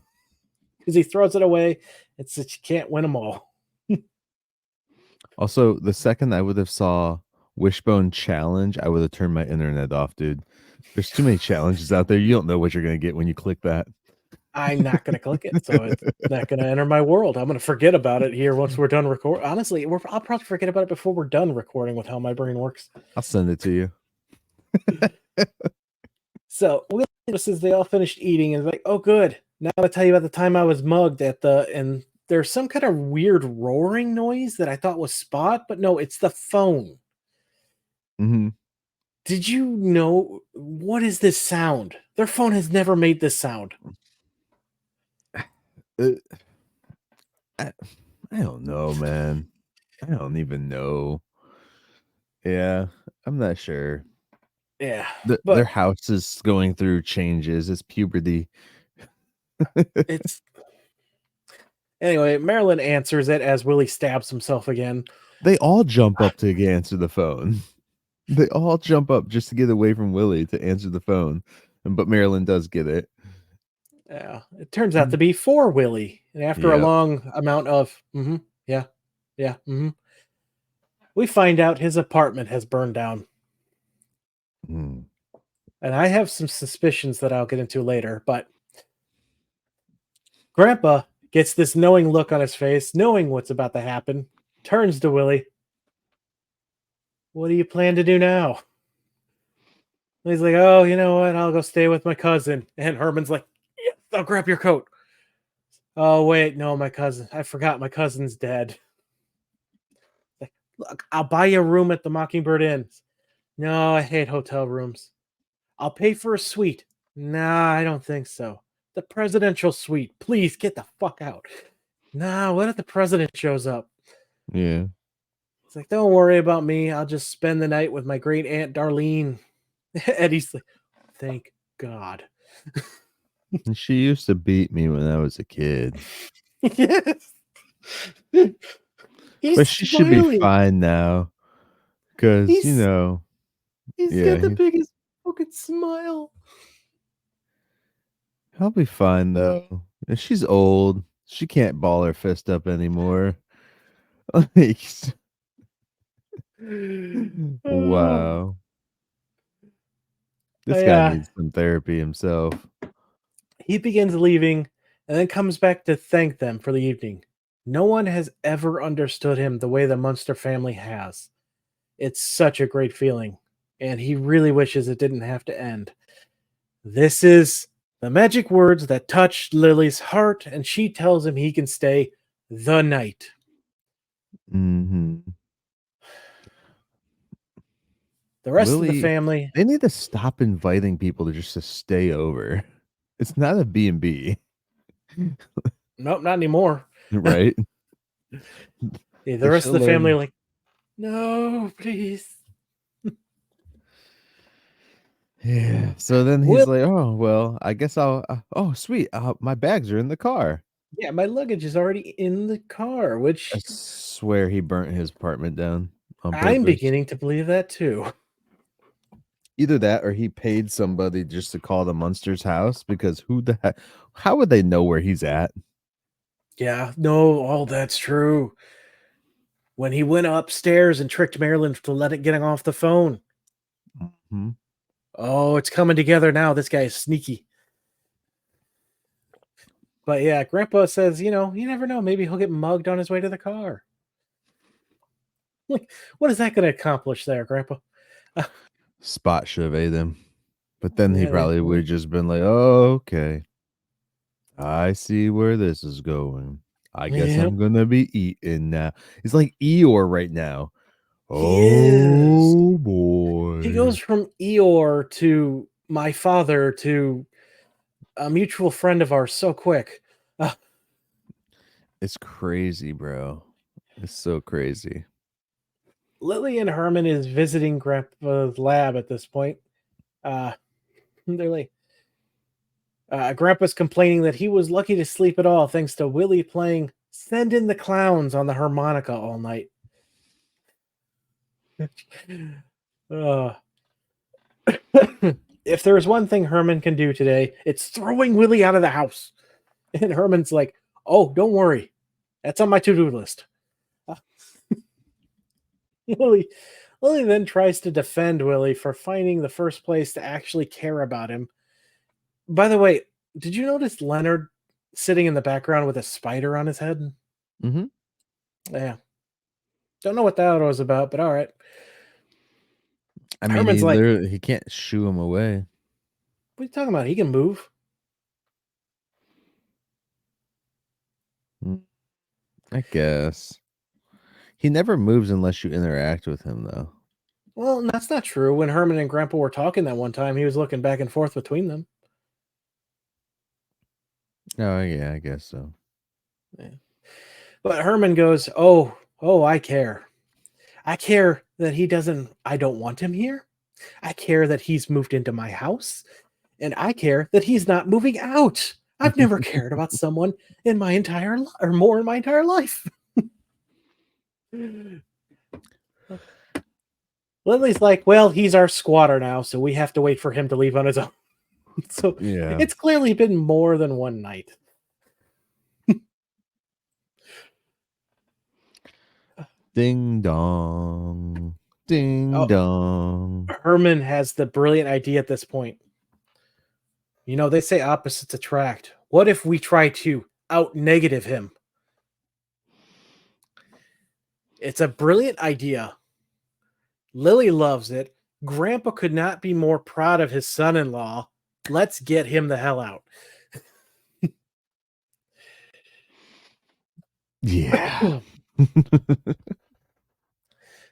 Because he throws it away. It's that you can't win them all. Also, the second I would have saw Wishbone challenge, I would have turned my internet off, dude. There's too many challenges out there. You don't know what you're gonna get when you click that. I'm not going to click it, so it's not going to enter my world. I'm going to forget about it here once we're done recording. Honestly, I'll probably forget about it before we're done recording with how my brain works. I'll send it to you. So Will notices they all finished eating and is like, "Oh, good. Now I'm gonna tell you about the time I was mugged at the," and there's some kind of weird roaring noise that I thought was Spot, but no, it's the phone. Mm-hmm. Did you know what is this sound? Their phone has never made this sound. I, I don't know, man. I don't even know. Yeah, I'm not sure. Yeah, Their but house is going through changes. It's puberty. it's anyway. Marilyn answers it as Willie stabs himself again. They all jump up to answer the phone. They all jump up just to get away from Willie to answer the phone. But Marilyn does get it. Yeah, it turns out to be for Willie, and after a Yep. long amount of yeah, yeah, we find out his apartment has burned down. Mm. And I have some suspicions that I'll get into later, but Grandpa gets this knowing look on his face, knowing what's about to happen, turns to Willie. "What do you plan to do now?" And he's like, "Oh, you know what? I'll go stay with my cousin." And Herman's like, "Yes, I'll grab your coat." "Oh, wait, no, my cousin. I forgot my cousin's dead." Like, "Look, I'll buy you a room at the Mockingbird Inn." "No, I hate hotel rooms." "I'll pay for a suite." "Nah, I don't think so." "The presidential suite. Please get the fuck out." "Nah, what if the president shows up?" Yeah. It's like, "Don't worry about me. I'll just spend the night with my great aunt Darlene." Eddie's like, "Thank God." And she used to beat me when I was a kid. Yes. But He's she should be smiling. fine now. Cause, He's he's yeah, got the biggest fucking smile. I'll be fine though. And she's old. She can't ball her fist up anymore. Like, Oh, wow. This guy yeah. needs some therapy himself. He begins leaving and then comes back to thank them for the evening. No one has ever understood him the way the Munster family has. It's such a great feeling, and he really wishes it didn't have to end. This is the magic words that touched Lily's heart, and she tells him he can stay the night. Mhm. The rest of the Willie, family, they need to stop inviting people to stay over. It's not a B&B, nope, not anymore. right? Yeah, the They rest should of the family are learn. like, "No, please." Yeah. So then Will, he's like, "Oh, well, I guess I'll oh, sweet. My bags are in the car." yeah, my luggage is already in the car, I which swear he burnt his apartment down on I'm purpose. beginning to believe that too. Either that or he paid somebody just to call the Munsters house because who the heck, how would they know where he's at? Yeah, no, oh, that's true. When he went upstairs and tricked Marilyn to let it getting off the phone. Mhm. Oh, it's coming together now. This guy is sneaky. But yeah, Grandpa says, you never know. Maybe he'll get mugged on his way to the car. Like, what is that going to accomplish there, Grandpa? Spot should have ate him. But then he Yeah, probably would have just been like, "Oh, okay. I see where this is going. I guess yeah, I'm gonna be eating now." He's like Eeyore right now. he is. Oh He boy. goes from Eeyore to my father to a mutual friend of ours so quick. Uh, It's crazy, bro. It's so crazy. Lily and Herman is visiting Grandpa's lab at this point. Uh, they're like, Grandpa's complaining that he was lucky to sleep at all thanks to Willie playing Send in the Clowns on the harmonica all night. uh, if there's one thing Herman can do today, it's throwing Willie out of the house. And Herman's like, "Oh, don't worry. That's on my to-do list." Uh, Lily, Lily then tries to defend Willie for finding the first place to actually care about him. By the way, Did you notice Leonard sitting in the background with a spider on his head? Mm-hmm. Yeah. Don't know what that was about, but all right. I mean, Herman's like, he can't shoo him away. what are you talking about? He can move. I guess he never moves unless you interact with him, though. Well, that's not true. When Herman and Grandpa were talking that one time, he was looking back and forth between them. Oh yeah, I guess so. Yeah. But Herman goes, oh, I care. I care that I don't want him here. I care that he's moved into my house. And I care that he's not moving out. I've never cared about someone in my entire or more in my entire life. Lily's like, well, he's our squatter now, so we have to wait for him to leave on his own. So Yeah. it's clearly been more than one night. Ding dong. Ding dong. Herman has the brilliant idea at this point. You know, they say opposites attract. What if we try to out negative him? It's a brilliant idea. Lily loves it. Grandpa could not be more proud of his son-in-law. Let's get him the hell out. Yeah.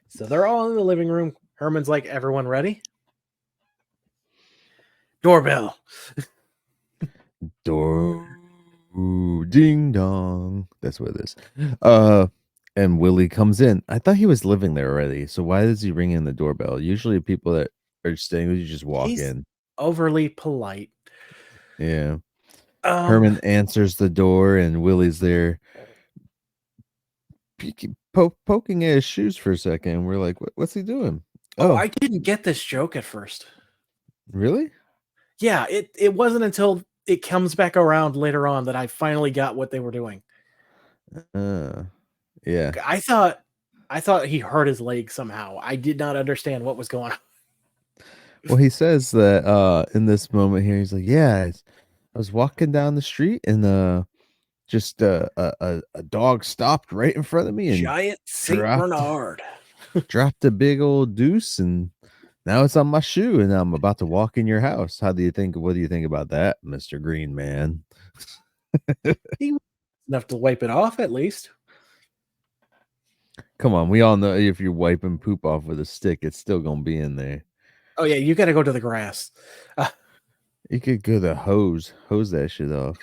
So they're all in the living room. Herman's like, everyone ready? Doorbell. Ding dong. That's what it is. And Willie comes in. I thought he was living there already. So why does he ring in the doorbell? Usually people that are staying, you just walk He's in. overly polite. Yeah. Herman answers the door and Willie's there poking at his shoes for a second. We're like, what's he doing? Oh, I didn't get this joke at first. Really? Yeah, it wasn't until it comes back around later on that I finally got what they were doing. Yeah. I thought he hurt his leg somehow. I did not understand what was going on. Well, he says that in this moment here, he's like, yeah, I was walking down the street and just a dog stopped right in front of me and Giant Saint Bernard dropped a big old deuce, and now it's on my shoe, and I'm about to walk in your house. What do you think about that, Mr. Green Man? He was enough to wipe it off at least. Come on, we all know if you're wiping poop off with a stick, it's still gonna be in there. Oh yeah, you got to go to the grass. You could go to hose that shit off.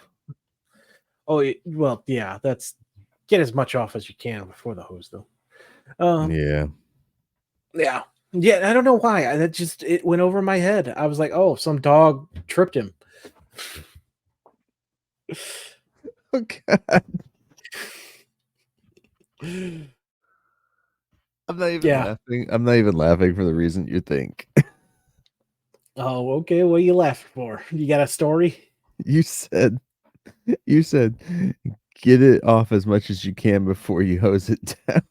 Oh well, yeah. That's get as much off as you can before the hose, though. Yeah. I don't know why. It went over my head. I was like, oh, some dog tripped him. Oh God. I'm not even laughing. I'm not even laughing for the reason you think. Oh, okay. What are you laughing for? You got a story? You said get it off as much as you can before you hose it down.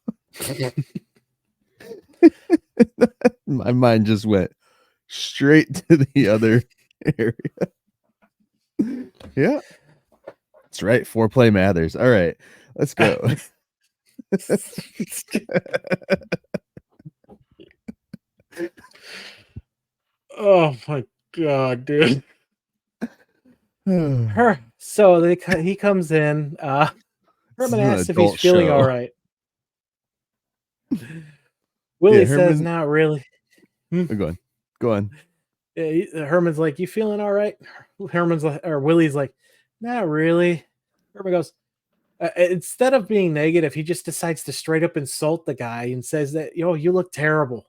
My mind just went straight to the other area. Yeah. That's right. Foreplay matters. All right. Let's go. Oh my God, dude. So he comes in. Herman asks if he's feeling all right. Willie says, not really. Go on. Herman's like, you feeling all right? Willie's like, not really. Herman goes, instead of being negative, he just decides to straight up insult the guy and says that, you look terrible.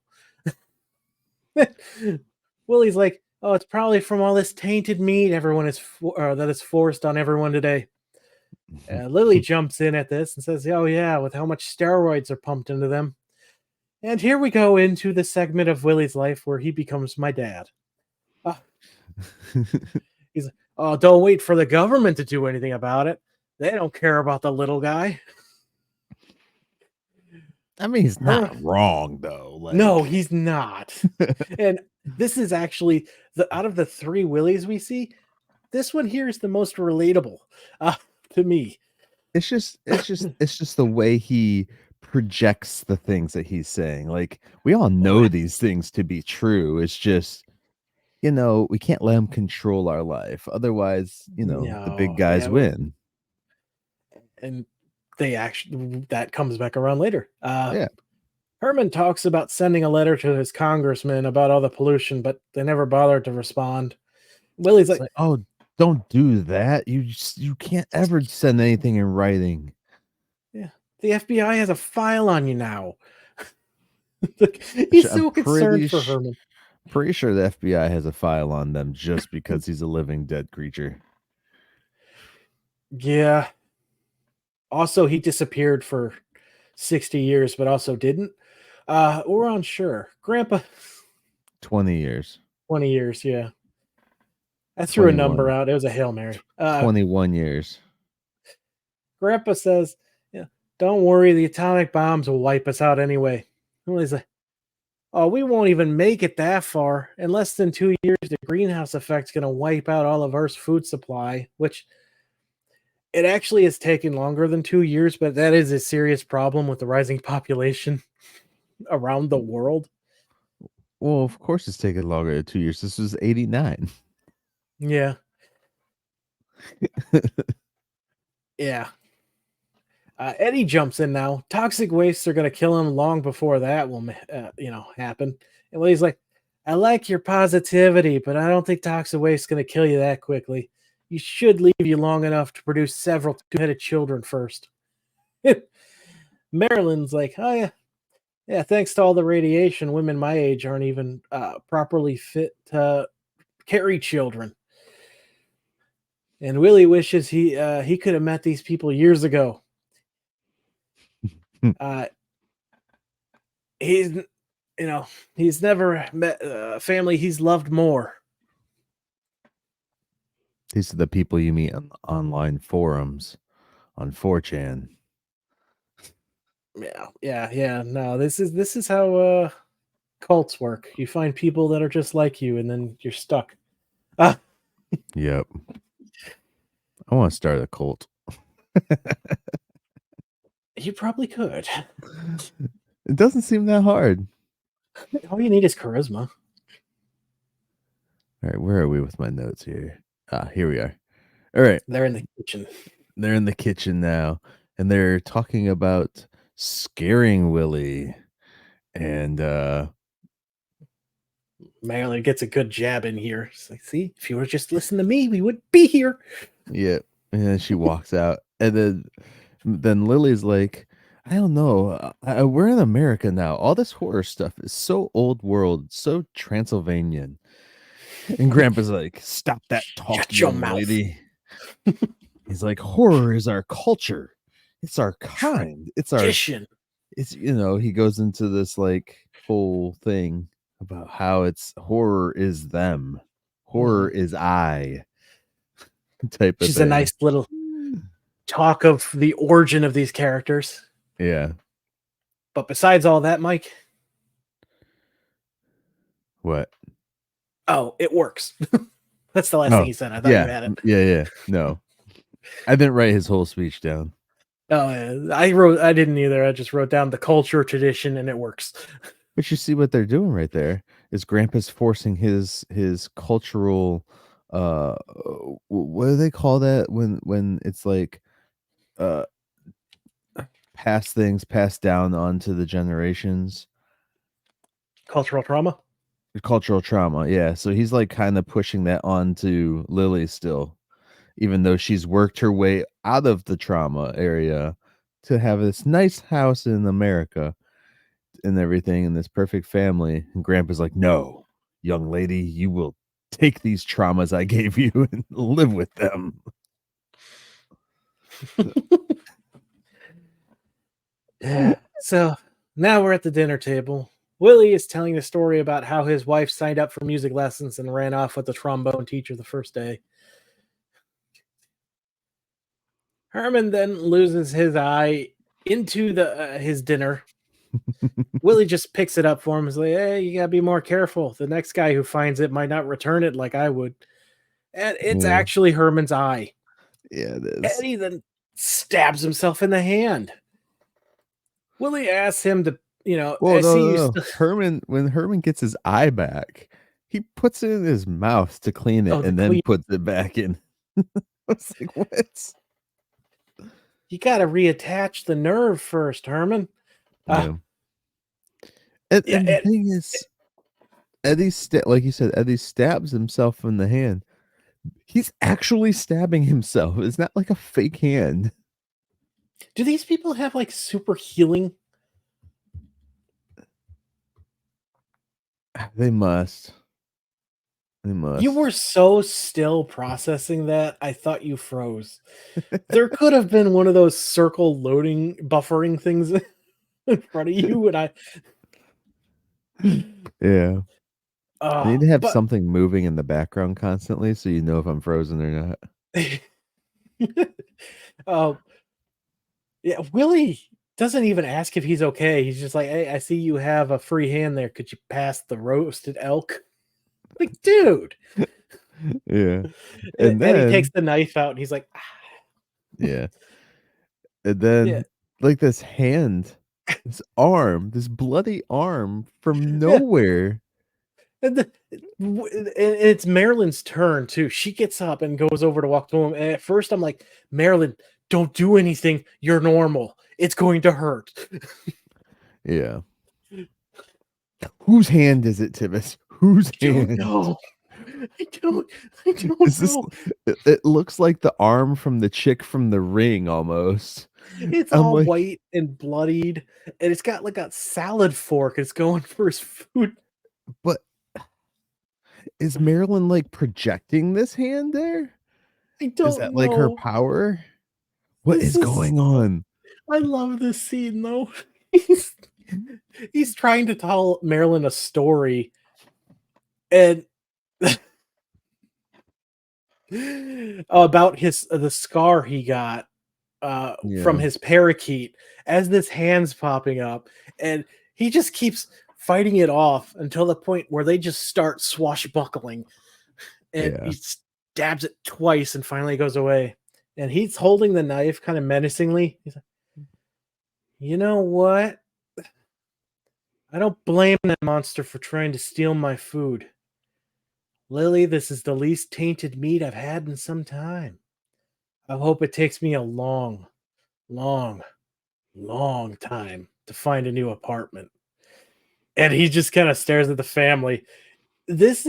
Willie's like, oh, it's probably from all this tainted meat that is forced on everyone today. Lily jumps in at this and says, oh yeah, with how much steroids are pumped into them. And here we go into the segment of Willie's life where he becomes my dad. He's like, oh, don't wait for the government to do anything about it. They don't care about the little guy. I mean, he's not wrong, though. No, he's not. And this is actually out of the three Willies we see, this one here is the most relatable to me. It's just the way he projects the things that he's saying. Like, we all Oh, know these things to be true. It's just, we can't let him control our life. Otherwise, the big no, guys yeah, win. and they actually that comes back around later. Yeah. Herman talks about sending a letter to his congressman about all the pollution, but they never bothered to respond. Willie's It's like, like, "Oh, don't do that. You can't ever send anything in writing." yeah, the FBI has a file on you now. Like, Which he's so concerned for Herman. pretty sure the FBI has a file on them just because he's a living dead creature. Yeah. Also, he disappeared for 60 years, but also didn't. We're unsure. Grandpa, 20 years. 20 years, yeah. I threw a number 21. out. It was a Hail Mary. 21 years. Grandpa says, yeah, don't worry, the atomic bombs will wipe us out anyway. Willie's like, oh, we won't even make it that far. In less than 2 years, the greenhouse effect's going to wipe out all of Earth's food supply, which it actually has taken longer than 2 years, but that is a serious problem with the rising population around the world. Well, of course it's taken longer than 2 years. This was 89. Yeah. Yeah. Eddie jumps in now. Toxic wastes are going to kill him long before that will, happen. And Willie's like, I like your positivity, but I don't think toxic waste is going to kill you that quickly. You should leave you long enough to produce several two-headed children first. Marilyn's like, oh yeah, yeah. Thanks to all the radiation, women my age aren't even properly fit to carry children. And Willie wishes he could have met these people years ago. Uh, he's he's never met a family he's loved more. These are the people you meet on online forums on 4chan. Yeah. No, this is how cults work. You find people that are just like you, and then you're stuck. Yep. I want to start a cult. You probably could. It doesn't seem that hard. All you need is charisma. All right, where are we with my notes here? Here we are. All right. They're in the kitchen. They're in the kitchen now, and they're talking about scaring Willie. And Marilyn gets a good jab in here. She's like, see, if you were just listening to me, we wouldn't be here. yeah, and then she walks out, and then Lily's like, I don't know. We're in America now. All this horror stuff is so old world, so Transylvanian. And Grandpa's like, stop that talk, Shut your young mouth. lady. He's like, horror is our culture. It's our kind. It's our Tradition. it's he goes into this like whole thing about how it's horror is them. Horror is I type of She's a thing. nice little talk of the origin of these characters. Yeah. But besides all that, Mike, What? oh, it works. That's the last thing he said. I thought yeah. you had it. Yeah. No. I didn't write his whole speech down. Oh, I didn't either. I just wrote down the culture, tradition, and it works. But you see what they're doing right there is Grandpa's forcing his cultural what do they call that when it's like uh past things passed down onto the generations? Cultural trauma. Cultural trauma, yeah. So he's like kind of pushing that onto Lily still, even though she's worked her way out of the trauma area to have this nice house in America and everything and this perfect family. And Grandpa's like, no, young lady, you will take these traumas I gave you and live with them. Yeah. So now we're at the dinner table. Willie is telling the story about how his wife signed up for music lessons and ran off with the trombone teacher the first day. Herman then loses his eye into his dinner. Willie just picks it up for him. He's like, hey, you gotta be more careful. The next guy who finds it might not return it like I would. and it's Yeah. actually Herman's eye. Yeah, it is. Eddie then stabs himself in the hand. Willie asks him to, Well, I no, see no, you no. still. When Herman gets his eye back, he puts it in his mouth to clean it Oh, the and then clean. puts it back in. I was like, "What?" You got to reattach the nerve first, Herman. Uh, Yeah. yeah, And the thing is, like you said, Eddie stabs himself in the hand. He's actually stabbing himself. It's not like a fake hand. do these people have like super healing? They must. They You were must. so still processing that, I thought you froze. There could have been one of those circle loading buffering things in front of you, and I. Yeah. I need to have But something moving in the background constantly so you know if I'm frozen or not. uh, yeah, Willie doesn't even ask if he's okay. He's just like, "Hey, I see you have a free hand there. Could you pass the roasted elk?" Like, dude. Yeah. And And Eddie takes then the knife out, and he's like, yeah. And "Yeah, then, like, this hand, this arm, this bloody arm from yeah." nowhere. And it's Marilyn's turn too. She gets up and goes over to walk to him. And at first, I'm like, Marilyn, don't do anything. You're normal. It's going to hurt. Yeah. Whose hand is it, Tivis? Whose I don't hand? know. I don't. I don't Is this know. it looks like the arm from the chick from The Ring almost. It's I'm all like, white and bloodied, and it's got like a salad fork. It's going for his food. but is Marilyn, like, projecting this hand there? I Is that, don't like, her know. power? What This is is. going on? I love this scene though. He's he's trying to tell Marilyn a story, and about his the scar he got from Yeah, his parakeet as this hand's popping up, and he just keeps fighting it off until the point where they just start swashbuckling, and yeah, he stabs it twice and finally goes away. And he's holding the knife kind of menacingly. He's like, you know what? I don't blame that monster for trying to steal my food. Lily, this is the least tainted meat I've had in some time. I hope it takes me a long, long, long time to find a new apartment. And he just kind of stares at the family. This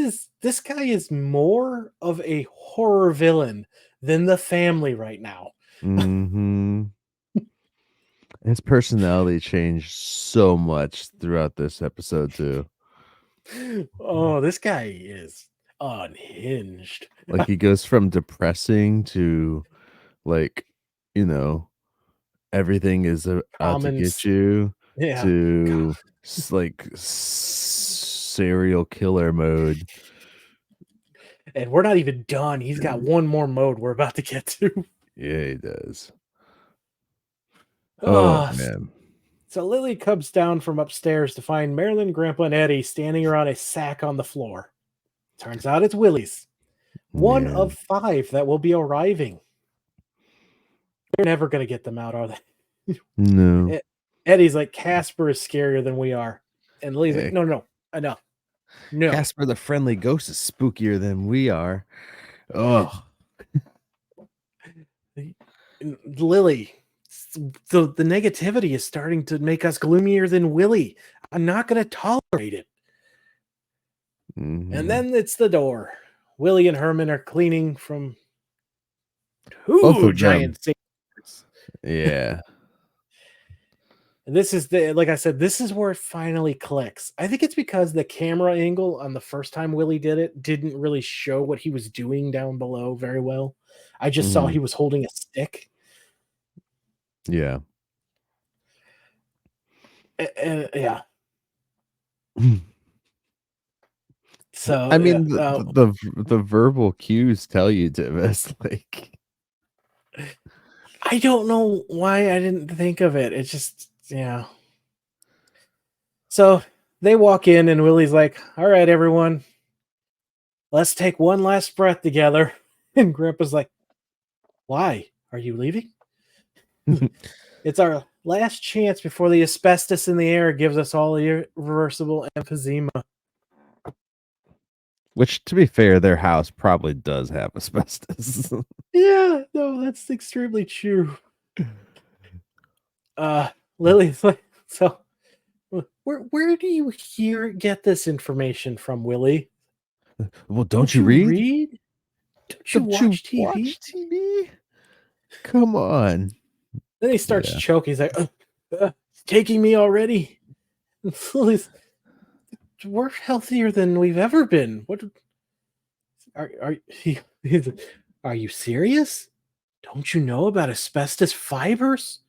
guy is more of a horror villain than the family right now. mhm. His personality changed so much throughout this episode too. Oh, this guy is unhinged. Like, he goes from depressing to, like, you know, everything is, out to Common, get you yeah. to serial killer mode. And we're not even done. He's got one more mode we're about to get to. Yeah, he does. Oh, Oh, man. so Lily comes down from upstairs to find Marilyn, Grandpa, and Eddie standing around a sack on the floor. Turns out it's Willie's. One Yeah. of 5 that will be arriving. They're never going to get them out, are they? No. Eddie's like, Casper is scarier than we are. And Lily's like, Yeah. no, no, no, no. Casper the Friendly Ghost is spookier than we are. Oh, Lily, the negativity is starting to make us gloomier than Willie. I'm not going to tolerate it. And mhm. then it's the door. Willie and Herman are cleaning from Both 2 of them. giant sinks. Yeah. And this is like I said, this is where it finally clicks. I think it's because the camera angle on the first time Willie did it didn't really show what he was doing down below very well. I just saw Mhm. he was holding a stick. Yeah. Yeah. So I mean, the verbal cues tell you to invest, like, I don't know why I didn't think of it. It's just, yeah. So they walk in and Willie's like, all right, everyone, let's take one last breath together. And Grandpa's like, why? Are you leaving? It's our last chance before the asbestos in the air gives us all irreversible emphysema. Which, to be fair, their house probably does have asbestos. Yeah, no, that's extremely true. Lily's like, so where do you get this information from, Willie? Well, Don't you you read? read? Don't you Don't you watch TV? watch TV? Come on. Then he starts Yeah. choking. He's like, it's taking me already. And Lily's, we're healthier than we've ever been. What are you serious? Don't you know about asbestos fibers?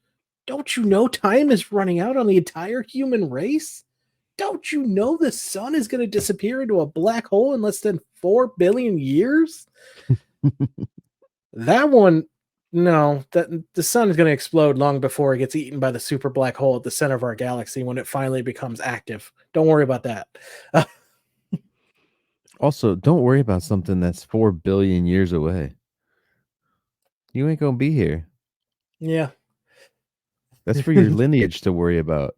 Don't you know time is running out on the entire human race? Don't you know the sun is going to disappear into a black hole in less than 4 billion years? That one, no, that the sun is going to explode long before it gets eaten by the super black hole at the center of our galaxy when it finally becomes active. Don't worry about that. Also, don't worry about something that's 4 billion years away. You ain't gonna be here. Yeah. That's for your lineage to worry about.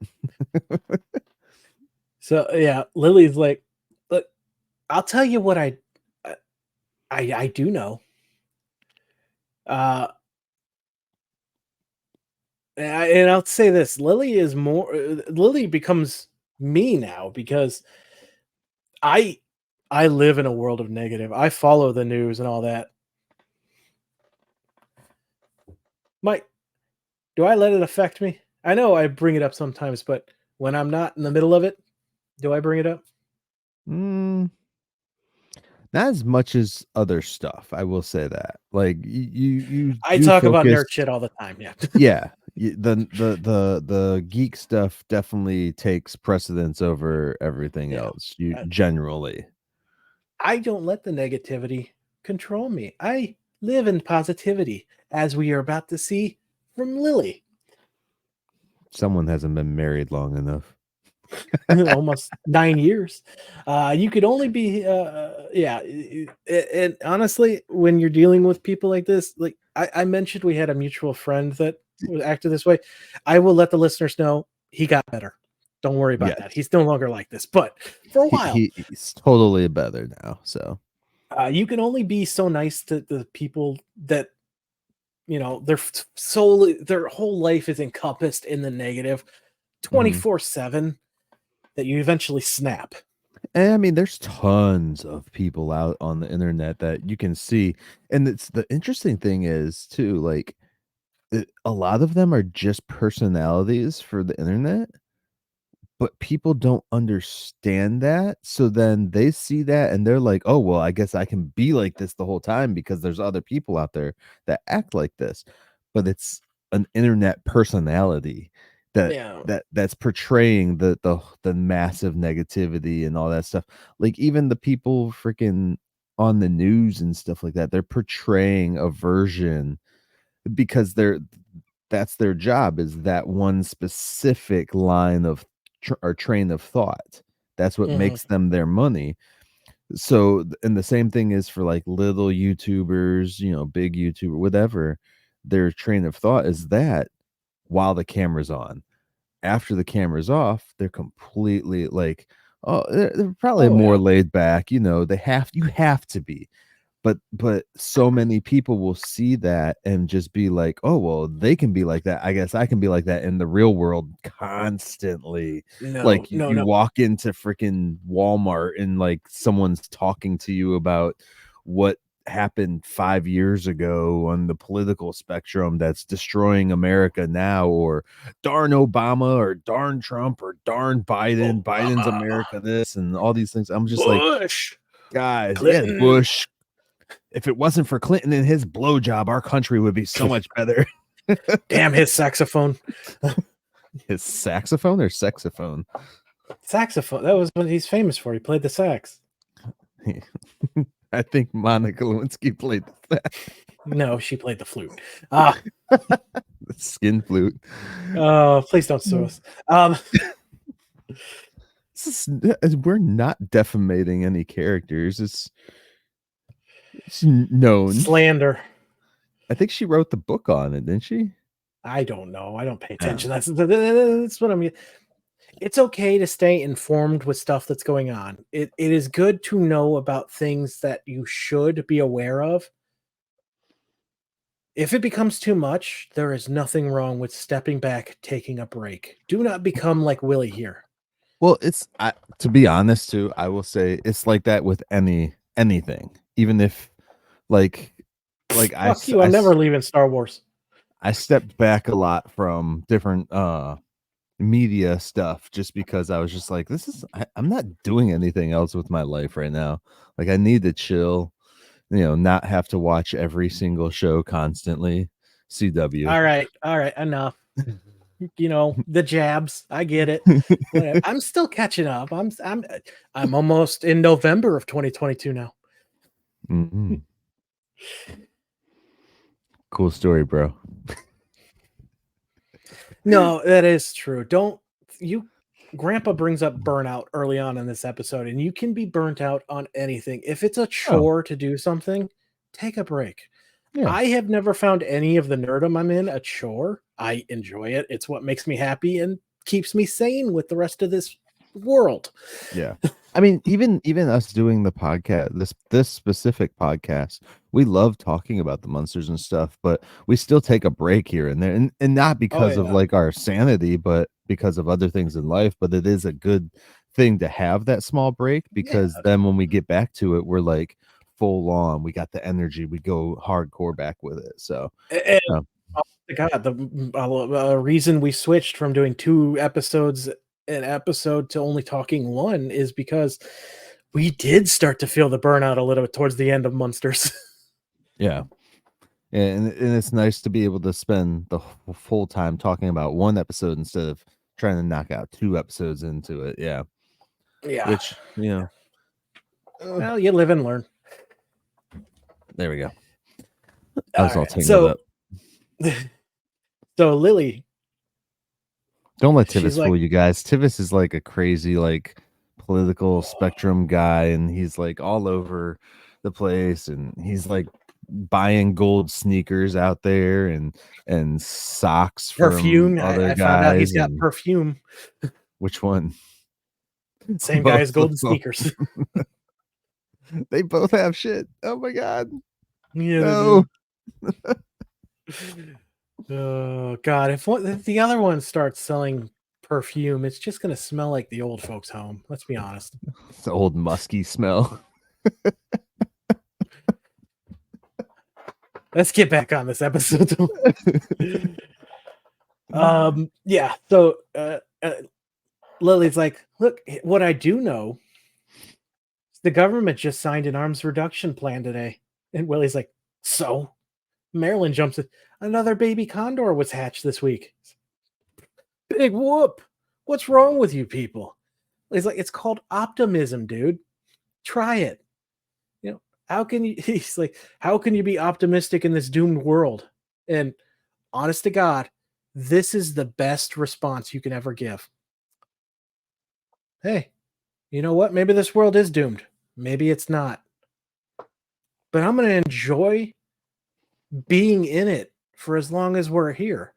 So yeah, Lily's like, look, I'll tell you what I do know. And I'll say this: Lily becomes me now because I I live in a world of negative. I follow the news and all that. Mike, do I let it affect me? I know I bring it up sometimes, but when I'm not in the middle of it, do I bring it up? Mm, not as much as other stuff. I will say that. Like you I do talk about focus. nerd shit all the time. Yeah. Yeah, the geek stuff definitely takes precedence over everything Yeah. else. You Uh, generally. I don't let the negativity control me. I live in positivity, as we are about to see from Lily. Someone hasn't been married long enough. Almost 9 years. You could only be, yeah. And honestly, when you're dealing with people like this, like I mentioned, we had a mutual friend that acted this way. I will let the listeners know he got better. Don't worry about that. Yes. He's no longer like this. But for a while, He's totally better now. So you can only be so nice to the people that their whole life is encompassed in the negative mhm. 24/7 that you eventually snap. And I mean, there's tons of people out on the internet that you can see, and it's the interesting thing is too, like a lot of them are just personalities for the internet. But people don't understand that, so then they see that and they're like, "Oh, well, I guess I can be like this the whole time because there's other people out there that act like this." But it's an internet personality that Yeah. that's portraying the massive negativity and all that stuff. Like, even the people freaking on the news and stuff like that, they're portraying a version because that's their job, is that one specific line of or train of thought. That's what Mhm. makes them their money. So, and the same thing is for like little YouTubers, big YouTuber, whatever. Their train of thought is that while the camera's on. After the camera's off, they're completely like, oh, they're probably Oh, more yeah. laid back. You have to be. But so many people will see that and just be like, "Oh, well, they can be like that. I guess I can be like that in the real world constantly." No, Like, no, you no. walk into freaking Walmart and, like, someone's talking to you about what happened 5 years ago on the political spectrum that's destroying America now, or darn Obama, or darn Trump, or darn Biden, Biden's Obama, America this, and all these things. I'm just like, Bush, "Guys, yeah, Clinton. Bush, if it wasn't for Clinton and his blowjob, our country would be so much better." Damn his saxophone. His saxophone or sexophone? Saxophone. That was what he's famous for. He played the sax. I think Monica Lewinsky played the No, she played the flute. Ah, skin flute. please don't sue us. Um, We're not defamating any characters. She's known. Slander. I think she wrote the book on it, didn't she? I don't know. I don't pay Oh. attention. That's what I'm. It's okay to stay informed with stuff that's going on. It is good to know about things that you should be aware of. If it becomes too much, there is nothing wrong with stepping back, taking a break. Do not become like Willie here. Well, to be honest too, I will say it's like that with anything. Even if like Fuck you! I'm never leaving Star Wars. I stepped back a lot from different media stuff just because I was just like, I'm not doing anything else with my life right now. Like I need to chill, not have to watch every single show constantly. CW. All right, enough. The jabs. I get it. Whatever. I'm still catching up. I'm almost in November of 2022 now. Mm-hmm. Cool story, bro. No, that is true. Grandpa brings up burnout early on in this episode, and you can be burnt out on anything. If it's a chore to do something, take a break. Yeah. I have never found any of the nerdom I'm in a chore. I enjoy it. It's what makes me happy and keeps me sane with the rest of this world. Yeah. I mean, even us doing the podcast, this specific podcast, we love talking about the monsters and stuff, but we still take a break here and there, and not because of like our sanity, but because of other things in life. But it is a good thing to have that small break because then when we get back to it, we're like full on. We got the energy. We go hardcore back with it. So, God, the reason we switched from doing 2 episodes an episode to only talking 1 is because we did start to feel the burnout a little bit towards the end of Munsters. Yeah. And it's nice to be able to spend the full time talking about 1 episode instead of trying to knock out 2 episodes into it. Yeah. Yeah. Which, well, you live and learn. There we go. I was all tangled up. So Lily. Don't let Tivis fool you guys. Tivis is like a crazy, like political spectrum guy, and he's like all over the place, and he's like buying gold sneakers out there and socks perfume. From other I guys. Found out he's got perfume. Which one? Same guy as golden sneakers. They both have shit. Oh my god. Yeah, no. Oh god, if the other one starts selling perfume, it's just gonna smell like the old folks' home. Let's be honest. It's an old musky smell. Let's get back on this episode. Yeah. So Lily's like, look, what I do know, the government just signed an arms reduction plan today. And Willie's like, so? Marilyn jumps in. Another baby condor was hatched this week. Big whoop. What's wrong with you people? He's like, it's called optimism, dude. Try it. How can you, he's like, how can you be optimistic in this doomed world? And honest to God, this is the best response you can ever give. Hey, you know what? Maybe this world is doomed. Maybe it's not. But I'm going to enjoy being in it for as long as we're here.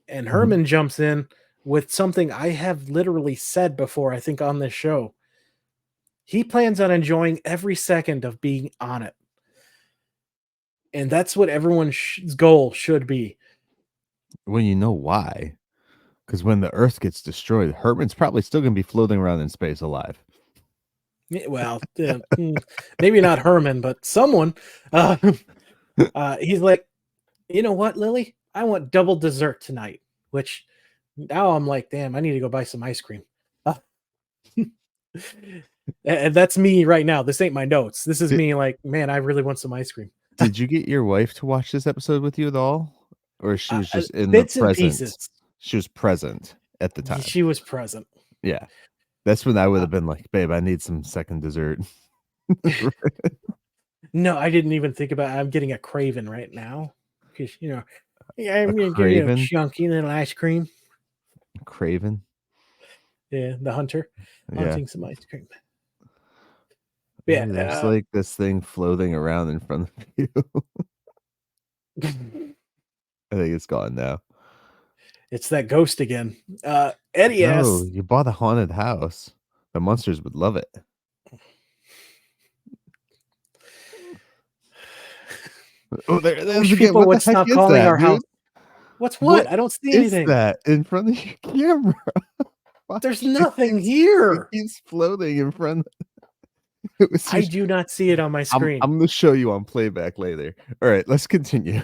And Herman jumps in with something I have literally said before, I think, on this show. He plans on enjoying every second of being on it. And that's what everyone's goal should be. Well, you know why? Because when the Earth gets destroyed, Herman's probably still going to be floating around in space alive. Well, maybe not Herman, but someone. He's like, you know what, Lily? I want double dessert tonight, which now I'm like, damn, I need to go buy some ice cream. And that's me right now. This ain't my notes. This is me like, man, I really want some ice cream. Did you get your wife to watch this episode with you at all? Or she was just in bits the and present? pieces. She was present at the time. She was present. Yeah. That's when I would have been like, babe, I need some second dessert. No, I didn't even think about it. I'm getting a craving right now. Because, I'm going to give you a chunky little ice cream. Craven? Yeah, the hunter. Hunting some ice cream. Yeah. Hey, there's like this thing floating around in front of you. I think it's gone now. It's that ghost again. Eddie No, asks, you bought a haunted house. The monsters would love it. Oh, there it I is wish again. people What the would heck stop is calling that, our house. dude? What's What what? I don't see is anything. that in front of your camera? Why There's it nothing keeps it here. keeps floating in front it was I just do not see it on my screen. I'm gonna show you on playback later. Alright, let's continue.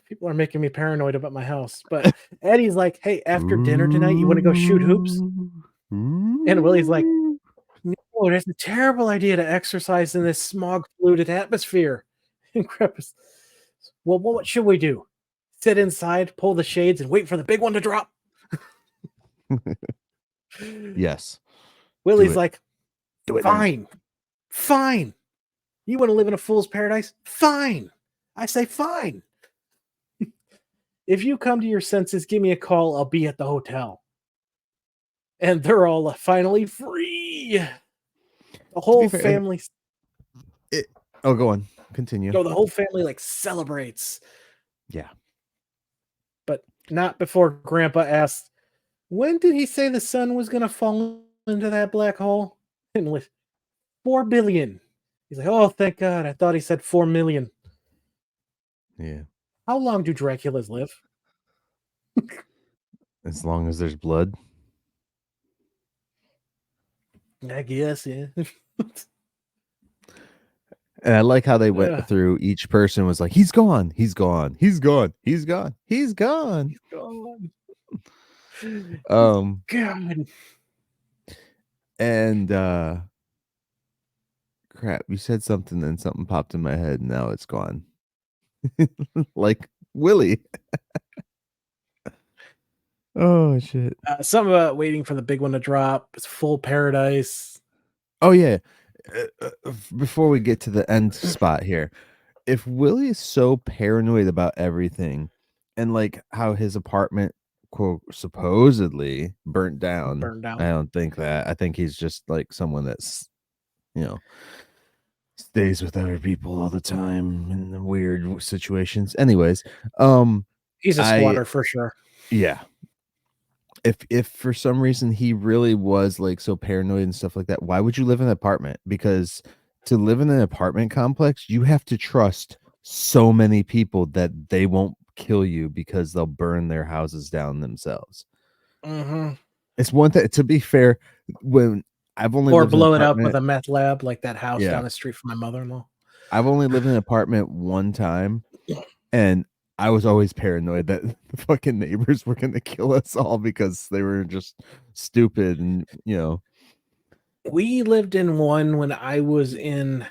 People are making me paranoid about my house. But Eddie's like, hey, after dinner tonight, you want to go shoot hoops? Ooh. And Willie's like, Ooh. no, that's a terrible idea to exercise in this smog polluted atmosphere. And Creppus, well, what should we do? Sit inside, pull the shades, and wait for the big one to drop? Yes. Do Willie's it. like, Do it now. fine, fine. You want to live in a fool's paradise? Fine. I say fine. If you come to your senses, give me a call. I'll be at the hotel. And they're all finally free. The To be whole fair, family, oh, go on. Continue. no, the whole family like celebrates, Yeah. but not before Grandpa asks, when did he say the sun was going to fall into that black hole? And with 4 billion. He's like, oh, thank God. I thought he said 4 million. Yeah. How long do Draculas live? As long as there's blood. I guess, yeah. And I like how they went Ugh, through each person was like, he's gone, he's gone, he's gone, he's gone, he's gone. he's gone. Um God. and crap, you said something and something popped in my head and now it's gone. Like Willie. Oh shit. Some about waiting for the big one to drop. It's full paradise. Oh yeah. Before we get to the end spot here, if Willie is so paranoid about everything and like how his apartment quote supposedly burnt down, Burned I down. don't think that. I think he's just like someone that's, you know, stays with other people all the time in weird situations. Anyways, He's a I squatter for sure. yeah. If for some reason he really was like so paranoid and stuff like that, why would you live in an apartment? Because to live in an apartment complex, you have to trust so many people that they won't kill you because they'll burn their houses down themselves. Mm-hmm. It's one thing to be fair, when I've only Or lived in an blow it up with apartment, a meth lab like that house yeah, down the street from my mother-in-law. I've only lived in an apartment one time, and I was always paranoid that the fucking neighbors were gonna kill us all because they were just stupid and We lived in one when I was in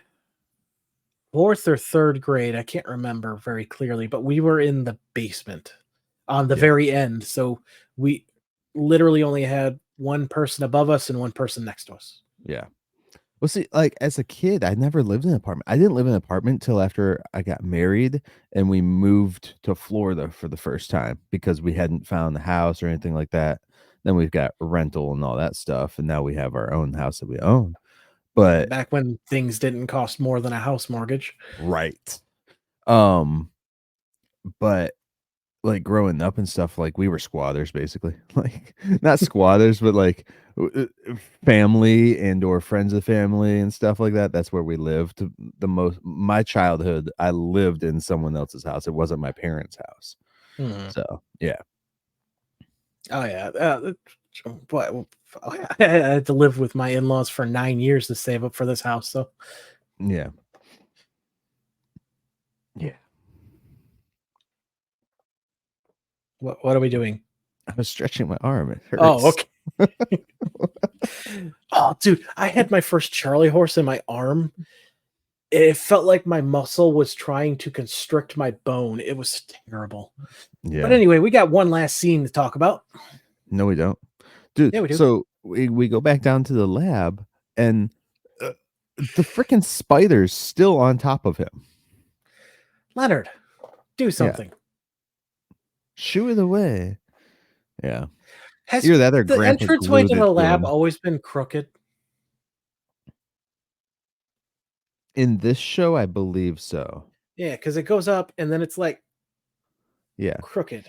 4th or 3rd grade. I can't remember very clearly, but we were in the basement on the yeah. very end. So we literally only had one person above us and one person next to us. Yeah. Well, see, like as a kid, I never lived in an apartment. I didn't live in an apartment till after I got married and we moved to Florida for the first time because we hadn't found a house or anything like that. Then we've got rental and all that stuff, and now we have our own house that we own. But Back when things didn't cost more than a house mortgage. right. Um, but like growing up and stuff, like we were squatters basically. Like not squatters, but like family and or friends of family and stuff like that. That's where we lived the most. My childhood, I lived in someone else's house. It wasn't my parents' house. Mhm. So yeah, Oh yeah. But I had to live with my in-laws for 9 years to save up for this house. So yeah, yeah. what are we doing? I was stretching my arm. It Oh, hurts. okay. Oh, dude, I had my first Charlie horse in my arm. It felt like my muscle was trying to constrict my bone. It was terrible. But Yeah. anyway, we got one last scene to talk about. No, we don't, dude. Yeah, we do. So we go back down to the lab, and the freaking spider's still on top of him. Leonard, do Yeah. something. Shoo it away. Yeah. Has Either that or the grandpa entranceway glued to it the to lab him. always been crooked? In this show, I believe so. Yeah, because it goes up and then it's like Yeah. crooked.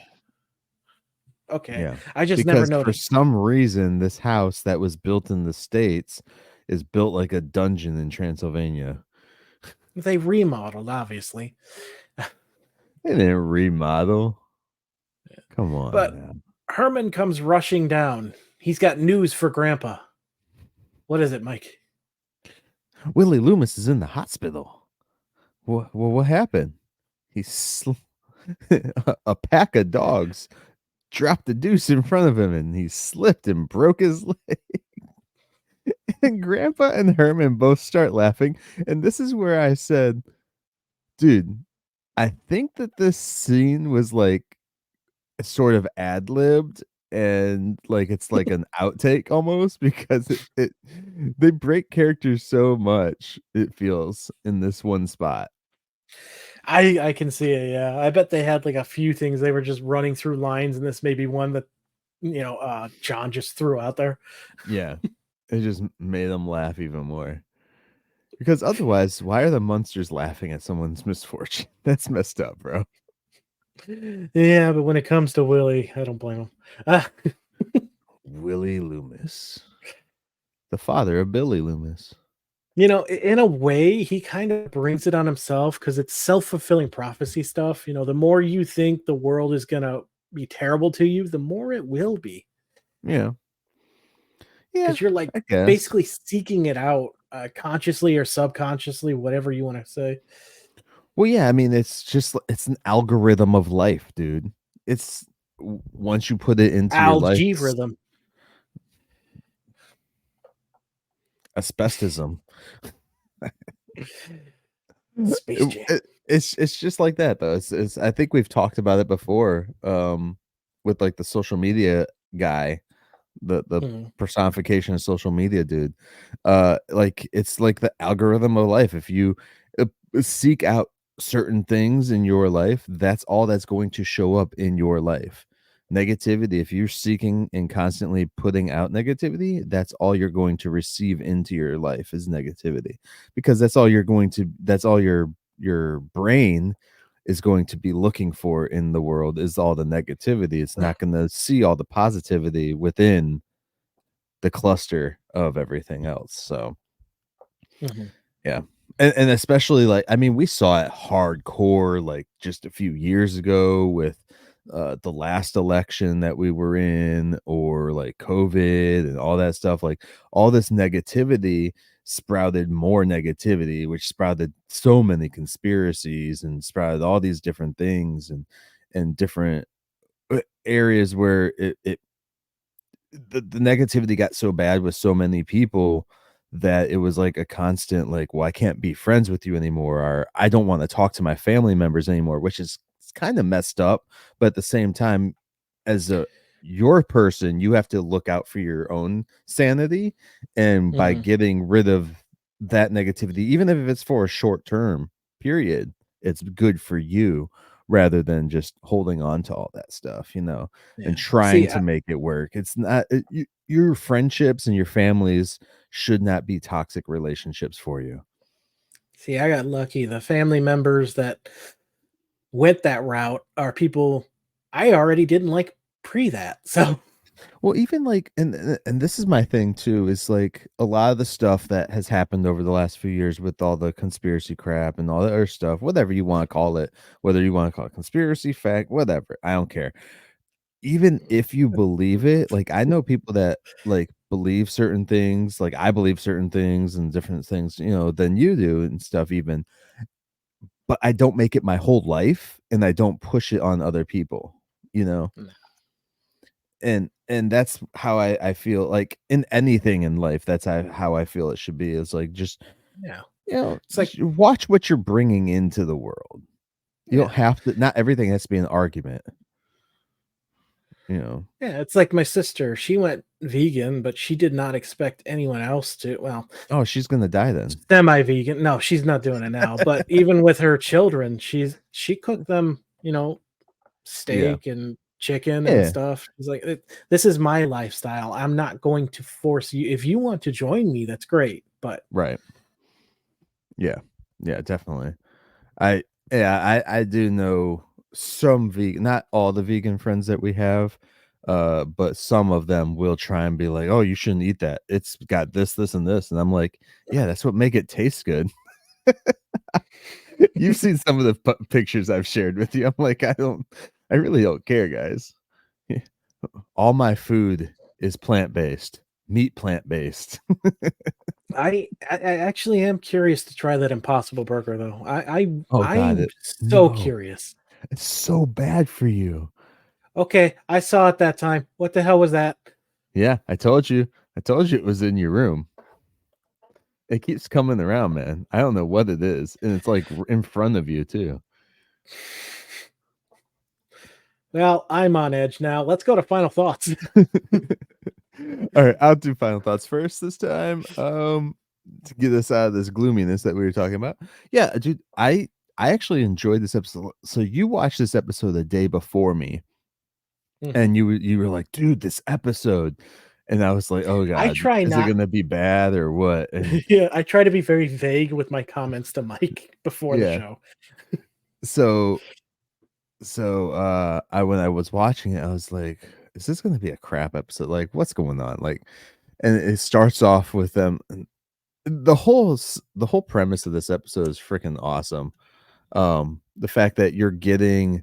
Okay, Yeah. I just never Because for noticed. some reason, this house that was built in the States is built like a dungeon in Transylvania. They remodeled, obviously, They didn't remodel. Come on but now. Herman comes rushing down. He's got news for Grandpa. What is it, Mike? Willie Loomis is in the hospital. What happened? A pack of dogs dropped the deuce in front of him and he slipped and broke his leg. And Grandpa and Herman both start laughing. And this is where I said, dude, I think that this scene was like sort of ad libbed and like it's like an outtake almost because it they break characters so much, it feels, in this one spot. I can see it. Yeah, I bet they had like a few things they were just running through lines, and this may be one that John just threw out there. Yeah. It just made them laugh even more. Because otherwise, why are the Munsters laughing at someone's misfortune? That's messed up, bro. Yeah, but when it comes to Willie, I don't blame him. Willie Loomis, the father of Billy Loomis. In a way, he kind of brings it on himself because it's self-fulfilling prophecy stuff. The more you think the world is gonna be terrible to you, the more it will be. Yeah. Yeah, Because you're like I guess. basically seeking it out consciously or subconsciously, whatever you want to say. Well, yeah, I mean, it's an algorithm of life, dude. It's once you put it into your life, it's Algorithm. asbestism. Space Jam. It's just like that though. It's I think we've talked about it before, with like the social media guy, the Mhm. personification of social media dude. Like it's like the algorithm of life. If you seek out certain things in your life, that's all that's going to show up in your life. Negativity, if you're seeking and constantly putting out negativity, that's all you're going to receive into your life is negativity. Because that's all your brain is going to be looking for in the world is all the negativity. It's not going to see all the positivity within the cluster of everything else. So, Mhm. yeah. And especially like I mean, we saw it hardcore like just a few years ago with the last election that we were in or like COVID and all that stuff. Like all this negativity sprouted more negativity, which sprouted so many conspiracies and sprouted all these different things and different areas where the negativity got so bad with so many people that it was like a constant like, well, I can't be friends with you anymore, or I don't want to talk to my family members anymore, which is kind of messed up. But at the same time, as a your person, you have to look out for your own sanity. And by Mhm. getting rid of that negativity, even if it's for a short term period, it's good for you rather than just holding on to all that stuff, and Yeah. trying See, to make it work. It's not your friendships and your families should not be toxic relationships for you. I got lucky. The family members that went that route are people I already didn't like pre that. So, Well, even like and this is my thing too, is like a lot of the stuff that has happened over the last few years with all the conspiracy crap and all the other stuff, whatever you want to call it, whether you want to call it conspiracy fact, whatever, I don't care. Even if you believe it, like I know people that like believe certain things, like I believe certain things and different things, than you do and stuff even, but I don't make it my whole life and I don't push it on other people, you know? no. And that's how I feel like in anything in life, that's how I feel it should be. Is like just, Yeah. It's like, just watch what you're bringing into the world. You don't yeah. have to, not everything has to be an argument, you know? Yeah, it's like my sister. She went vegan, but she did not expect anyone else to. Well, Oh, she's gonna die then. semi-vegan. No, she's not doing it now. But even with her children, she cooked them, Yeah. steak and chicken and Yeah. stuff. She's like, This is my lifestyle. I'm not going to force you. If you want to join me, that's great. But Right. Yeah. Yeah, definitely. I I do know some vegan, not all the vegan friends that we have, but some of them will try and be like, "Oh, you shouldn't eat that. It's got this, this, and this." And I'm like, "Yeah, that's what make it taste good." You've seen some of the pictures I've shared with you. I'm like, I really don't care, guys. All my food is plant-based, meat plant-based. I actually am curious to try that Impossible Burger though. Oh god, I'm it so no. curious. It's so bad for you. Okay, I saw it that time. What the hell was that? Yeah, I told you. I told you it was in your room. It keeps coming around, man. I don't know what it is, and it's, like, in front of you too. Well, I'm on edge now. Let's go to final thoughts. Alright, I'll do final thoughts first this time, to get us out of this gloominess that we were talking about. Yeah, dude, I actually enjoyed this episode. So you watched this episode the day before me, Mhm. and you were like, "Dude, this episode," and I was like, "Oh I god, try is it not gonna be bad or what?" And yeah, I try to be very vague with my comments to Mike before the yeah, show. so I when I was watching it, I was like, "Is this gonna be a crap episode? Like, what's going on?" Like, and it starts off with them, and the whole premise of this episode is freaking awesome. The fact that you're getting,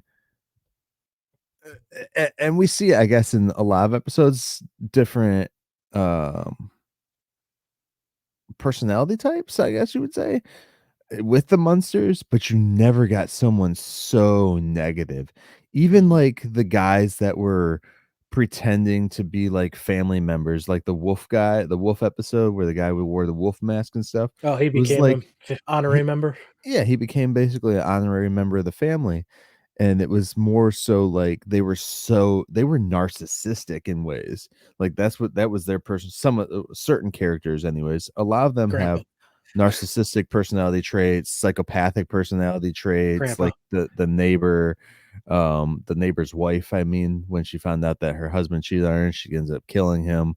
and we see, I guess, in a lot of episodes, different um personality types, I guess you would say, with the Munsters, but you never got someone so negative. Even, Mhm. like, the guys that were pretending to be, like, family members, like the wolf guy, the wolf episode where the guy who wore the wolf mask and stuff, Oh, he it was became like a honorary he member. yeah, he became basically an honorary member of the family, and it was more so like they were narcissistic in ways. Like, that was their person, some of certain characters anyways. A lot of them Grandpa. have narcissistic personality traits, psychopathic personality traits, Grandpa. like the neighbor's wife, I mean, when she found out that her husband cheated on her, she ends up killing him.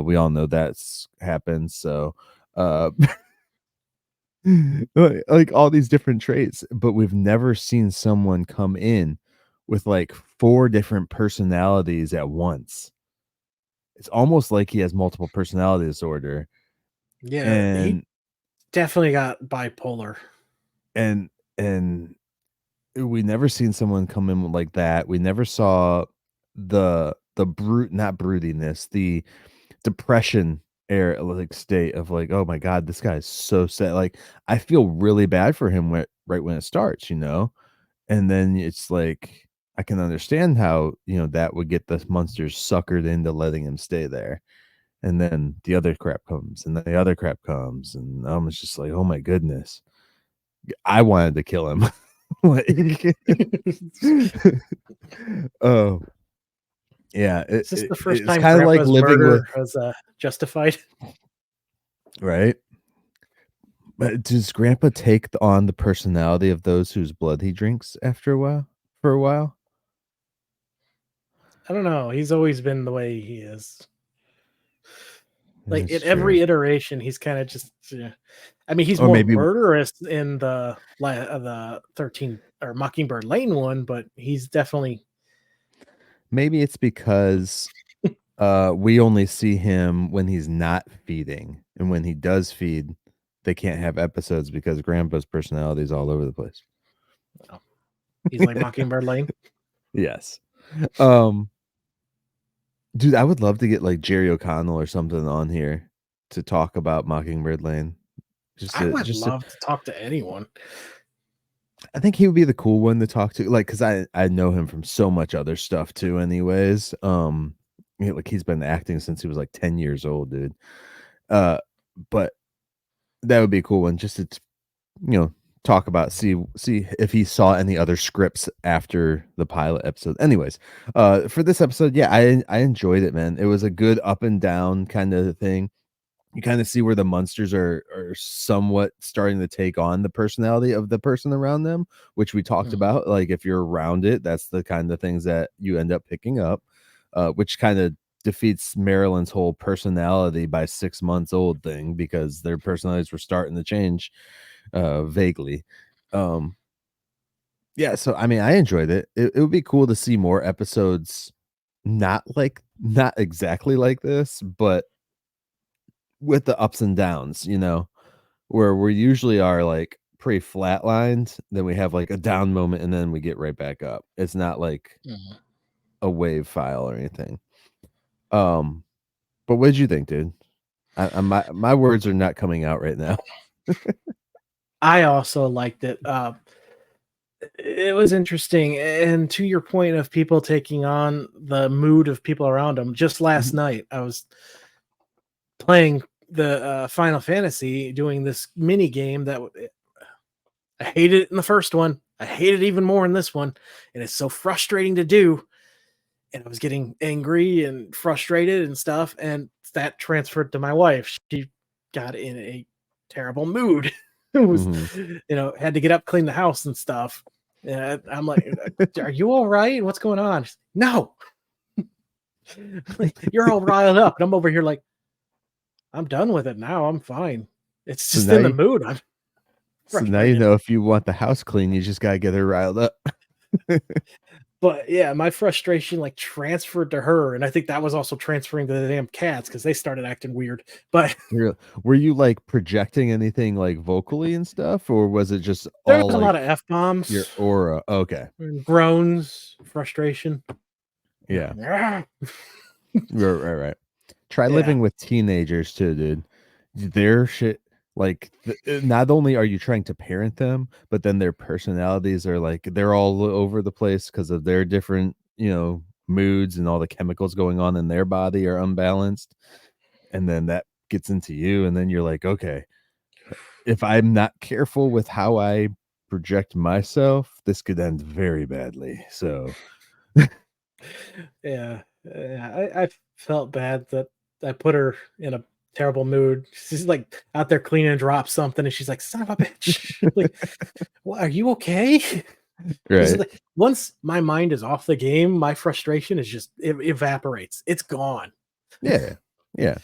We all know that's happened, so, uh like all these different traits, but we've never seen someone come in with like 4 different personalities at once. It's almost like he has multiple personality disorder, Yeah, he and definitely got bipolar. and and we never seen someone come in with like that. We never saw the brute not broodiness, the depression air like state of like, "Oh my god, this guy is so sad." Like, I feel really bad for him right when it starts, you know? And then it's like, I can understand how, that would get the monsters suckered into letting him stay there. And then the other crap comes, and the other crap comes, and I'm just like, "Oh my goodness." I wanted to kill him. Like, Is oh, yeah, this the first it's time kinda like Grandpa's living murder with was, justified? right? But does grandpa take on the personality of those whose blood he drinks after a while for a while? I don't know, he's always been the way he is. Like, That's in true. every iteration, he's kinda just, I mean, he's Or more maybe murderous in the 13 or Mockingbird Lane one, but he's definitely maybe it's because, we only see him when he's not feeding, and when he does feed, they can't have episodes because grandpa's personality is all over the place. well, he's like Mockingbird Lane. Yes. Um, dude, I would love to get, like, Jerry O'Connell or something on here to talk about Mockingbird Lane. I would Just to love to talk to anyone. I think he would be the cool one to talk to, like, cause I know him from so much other stuff too anyways. Like, he's been acting since he was, like, 10 years old, dude. Uh, but that would be a cool one just to you know, talk about, see if he saw any other scripts after the pilot episode. Anyways, for this episode, yeah, I enjoyed it, man. It was a good up and down kind of thing. You kind of see where the monsters are somewhat starting to take on the personality of the person around them, which we talked Mhm. about. Like, if you're around it, that's the kind of things that you end up picking up, which kind of defeats Marilyn's whole personality by 6 months old thing because their personalities were starting to change. vaguely. Yeah, so I mean, I enjoyed it. It would be cool to see more episodes not exactly like this, but with the ups and downs, where we usually are like pretty flatlined, then we have like a down moment and then we get right back up. It's not like Mhm. a wave file or anything. Um, but what did you think, dude? My words are not coming out right now. I also liked it. It was interesting, and to your point of people taking on the mood of people around them. Just last Mhm. night, I was playing the Final Fantasy, doing this mini game that I hated it in the first one. I hate it even more in this one, and it's so frustrating to do. And I was getting angry and frustrated and stuff, and that transferred to my wife. She got in a terrible mood. It was, Mhm. had to get up, clean the house and stuff. And I'm like, "Are you all right? What's going on?" She's, no, like, you're all riled up, and I'm over here like, I'm done with it now. I'm fine. It's So just now in the you mood. I'm so now you frustrated. know if you want the house clean, you just gotta get her riled up. But yeah, my frustration like transferred to her, and I think that was also transferring to the damn cats because they started acting weird. But Were you like projecting anything like vocally and stuff, or was it just there all was a like lot of f your bombs, aura? Okay. groans, frustration. Yeah. Ah. Right. Try Yeah. living with teenagers too, dude. Their shit, like, not only are you trying to parent them, but then their personalities are like they're all over the place because of their different, moods and all the chemicals going on in their body are unbalanced. And then that gets into you, and then you're like, okay, if I'm not careful with how I project myself, this could end very badly. So, Yeah. Yeah. I felt bad that I put her in a terrible mood. She's like out there cleaning and drop something, and she's like, "Son of a bitch!" Like, well, are you okay? Because right. like, once my mind is off the game, my frustration is just it evaporates. It's gone. Yeah. Yeah.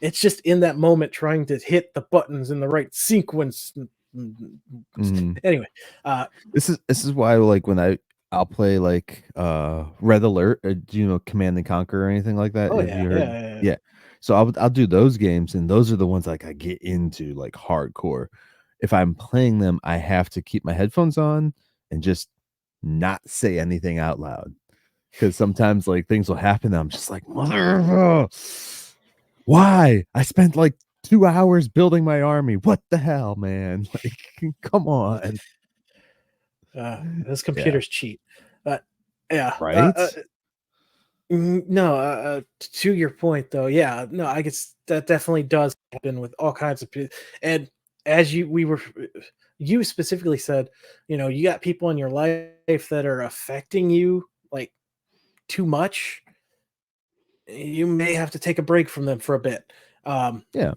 It's just in that moment trying to hit the buttons in the right sequence. Mhm. Anyway, uh, This is why, like, when I'll play, like, Red Alert, do you know Command& and Conquer or anything like that? oh Have yeah, you yeah, heard? yeah, yeah. Yeah. So I'll do those games, and those are the ones, like, I get into, like, hardcore. If I'm playing them, I have to keep my headphones on and just not say anything out loud, because sometimes, like, things will happen, and I'm just like, "Mother why? I spent, like, 2 hours building my army. What the hell, man?" Like, come on. Those Yeah. computers cheat. But yeah, Right? no. To your point, though, yeah, no, I guess that definitely does happen with all kinds of people. And as you specifically said, you got people in your life that are affecting you like too much. You may have to take a break from them for a bit. Um, Yeah.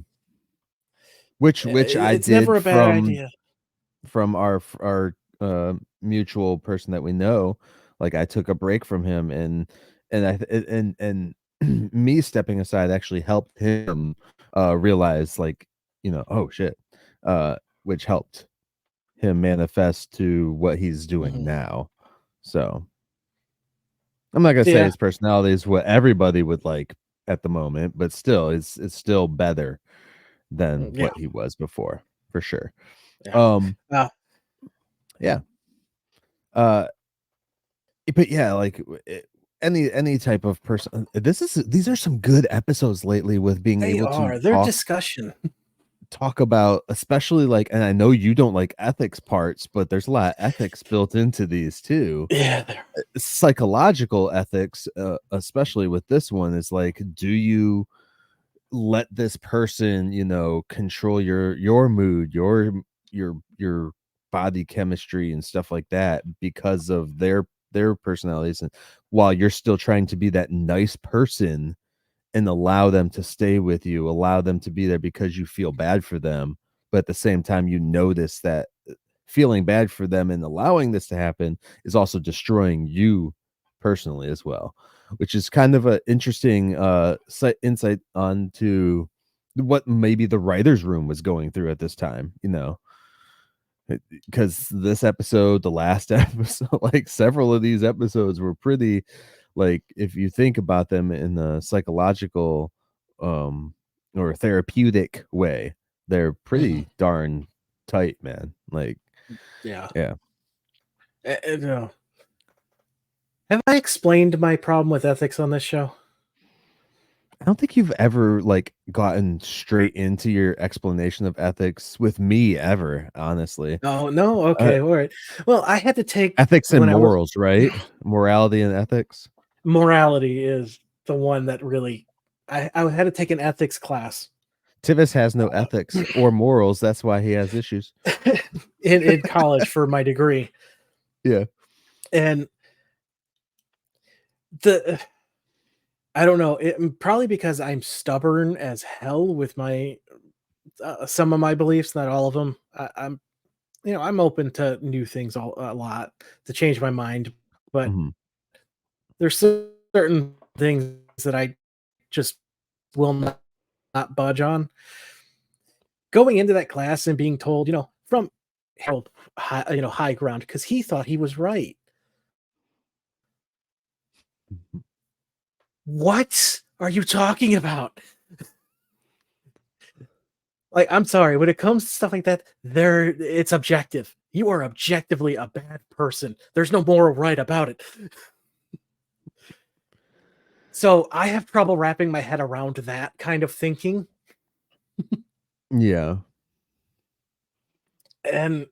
Which I it's never did a bad from idea. our mutual person that we know. Like, I took a break from him, and I th and me stepping aside actually helped him, realize, like, "Oh, shit," which helped him manifest to what he's doing Mhm. now. So, I'm not gonna say Yeah, his personality is what everybody would like at the moment, but still, it's still better than yeah, what he was before, for sure. yeah. Um, Uh, yeah. Uh, but yeah, like, any type of person, these are some good episodes lately with being they able to are. Their discussion. talk about, especially, like, and I know you don't like ethics parts, but there's a lot of ethics built into these too. Yeah, they're Psychological ethics, especially with this one, is like, do you let this person, control your mood, your body chemistry and stuff like that because of their personalities, and while you're still trying to be that nice person and allow them to stay with you, allow them to be there because you feel bad for them, but at the same time you notice that feeling bad for them and allowing this to happen is also destroying you personally as well, which is kind of an interesting insight onto what maybe the writers room was going through at this time. because this episode, the last episode, like several of these episodes were pretty, like if you think about them in a psychological um or therapeutic way, they're Mhm. pretty darn tight, man. Like, Yeah. yeah. No. Have I explained my problem with ethics on this show? I don't think you've ever like gotten straight into your explanation of ethics with me ever, honestly. Oh, no? Uh, Okay, alright. Well, I had to take ethics and when I was morals, right? Morality and ethics. morality is the one that really I had to take an ethics class, Tivis has no ethics or morals. That's why he has issues. in college for my degree, Yeah. and the I don't know, probably because I'm stubborn as hell with my some of my beliefs, not all of them. I'm I'm open to new things a lot to change my mind, but Mhm. there's certain things that I just will not budge on. Going into that class and being told, from Harold, high ground, because he thought he was right. Mhm. What are you talking about? Like, I'm sorry, when it comes to stuff like that, it's objective. You are objectively a bad person. There's no moral right about it. So I have trouble wrapping my head around that kind of thinking, Yeah. and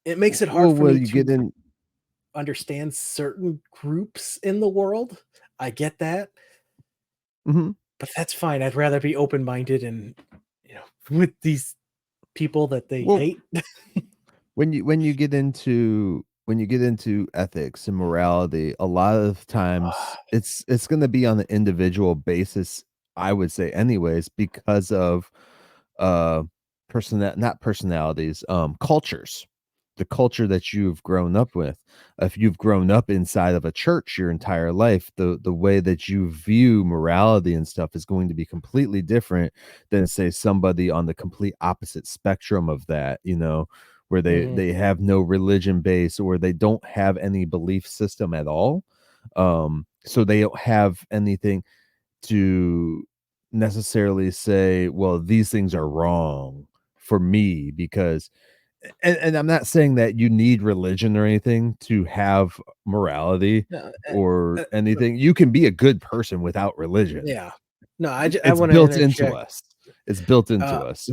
it makes it hard Well, for will me you get to in? understand certain groups in the world. I get that, Mhm. but that's fine. I'd rather be open-minded and, with these people that they Well, hate. when you get into ethics and morality, a lot of times it's going to be on an individual basis, I would say anyways, because of uh not personalities, cultures. The culture that you've grown up with. If you've grown up inside of a church your entire life, the way that you view morality and stuff is going to be completely different than say somebody on the complete opposite spectrum of that, where Mhm. they have no religion base or they don't have any belief system at all. So they don't have anything to necessarily say, well, these things are wrong for me because and I'm not saying that you need religion or anything to have morality No, or uh, anything. You can be a good person without religion. yeah. No, I It's wanna built into interject. us. It's built into Uh, us.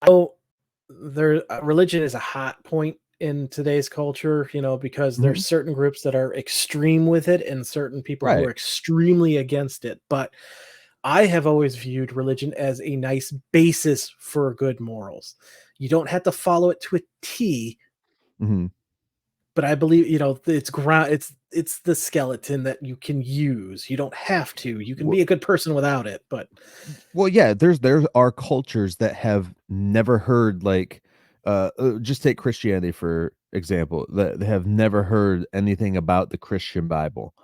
oh, religion is a hot point in today's culture, because there's Mhm. certain groups that are extreme with it and certain people who are Right. extremely against it. But I have always viewed religion as a nice basis for good morals. You don't have to follow it to a T, Mhm. but I believe, it's the skeleton that you can use. You don't have to. You can be a good person without it, but Well, yeah, there are cultures that have never heard like just take Christianity for example, that they have never heard anything about the Christian Bible.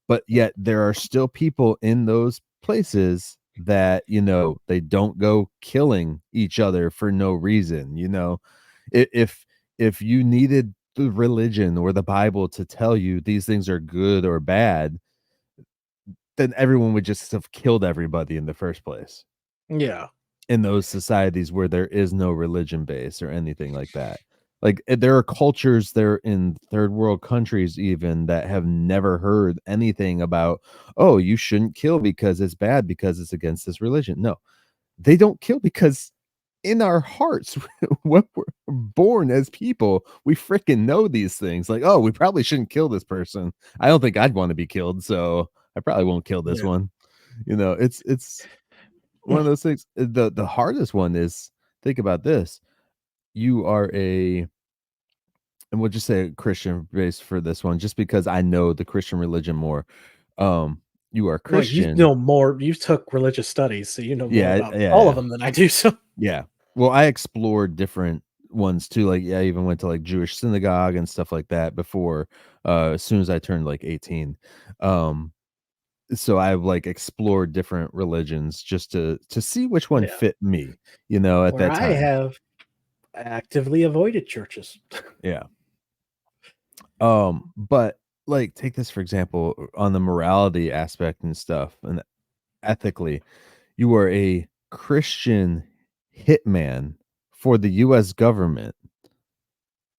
But yet there are still people in those places that, they don't go killing each other for no reason, If if you needed the religion or the Bible to tell you these things are good or bad, then everyone would just have killed everybody in the first place yeah. in those societies where there is no religion base or anything like that. Like there are cultures there in third world countries even that have never heard anything about, oh, you shouldn't kill because it's bad because it's against this religion. No, they don't kill because in our hearts, when we're born as people, we freaking know these things. Like, oh, we probably shouldn't kill this person. I don't think I'd want to be killed, so I probably won't kill this Yeah. one. It's one of those things. The hardest one is think about this. You are and we'll just say Christian base for this one, just because I know the Christian religion more. You are Well, you Christian. know more. You took religious studies, so you know more Yeah, about yeah, all of yeah. them than I do. So Yeah. Well, I explored different ones too. Like, yeah, I even went to like Jewish synagogue and stuff like that before, as soon as I turned like 18. Um, so I've like explored different religions just to see which one yeah, fit me, at where that I time. have actively avoided churches. Yeah. But like take this for example on the morality aspect and stuff and ethically, you are a Christian hitman for the US government.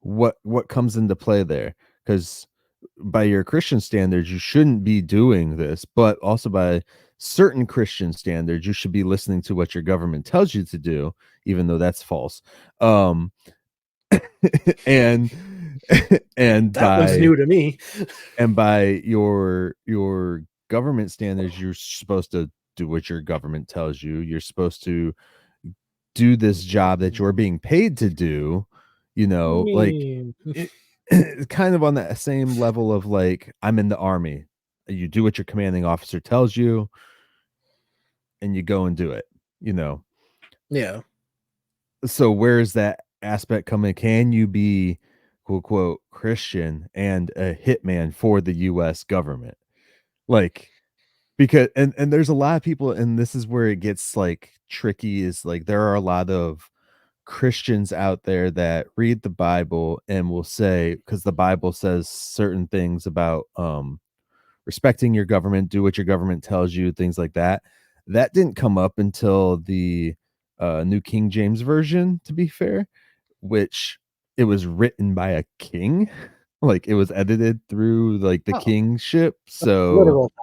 What comes into play there? Because by your Christian standards, you shouldn't be doing this, but also by certain Christian standards, you should be listening to what your government tells you to do, even though that's false. Um, and and That was new to me. by your government standards, you're supposed to do what your government tells you. You're supposed to do this job that you're being paid to do, like Me. it, kind of on that same level of like I'm in the army. You do what your commanding officer tells you and you go and do it, you know. Yeah. So where is that aspect coming? Can you be quote quote Christian and a hitman for the US government? Like because and there's a lot of people and this is where it gets like tricky is like there are a lot of Christians out there that read the Bible and will say because the Bible says certain things about respecting your government, do what your government tells you, things like that. That didn't come up until the New King James Version, to be fair, which it was written by a king. Like it was edited through like the Oh, kingship. So literal.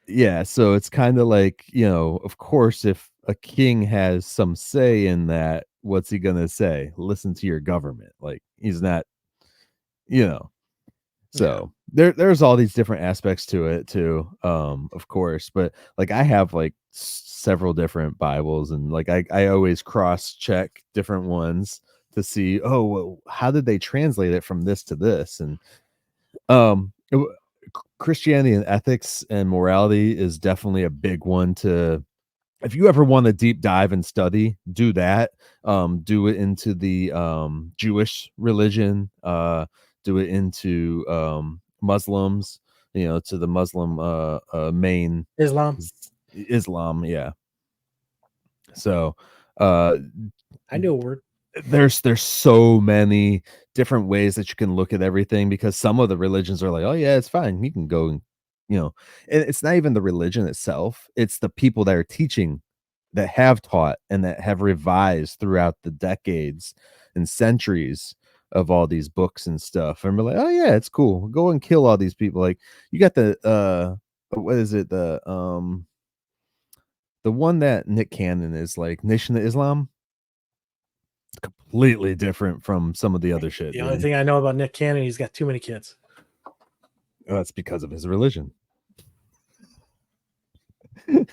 yeah, so it's kind of like, of course, if a king has some say in that, what's he gonna say? Listen to your government. Like he's not, you know. Yeah. So there's all these different aspects to it too, of course. But like I have like several different Bibles, and like I always cross check different ones to see, oh, well, how did they translate it from this to this, and um. Christianity and ethics and morality is definitely a big one to if you ever want to deep dive and study, do that. Do it into the Jewish religion, do it into Muslims, to the Muslim main Islam. Islam, yeah. So uh I knew a word. there's so many different ways that you can look at everything because some of the religions are like, oh yeah, it's fine, you can go and you know and it's not even the religion itself, it's the people that are teaching, that have taught and that have revised throughout the decades and centuries of all these books and stuff, and we're like, oh yeah, it's cool, go and kill all these people. Like you got what is it, the one that Nick Cannon is like Nation of Islam, completely different from some of the other shit, The only dude. thing I know about Nick Cannon, he's got too many kids. Oh, that's because of his religion. I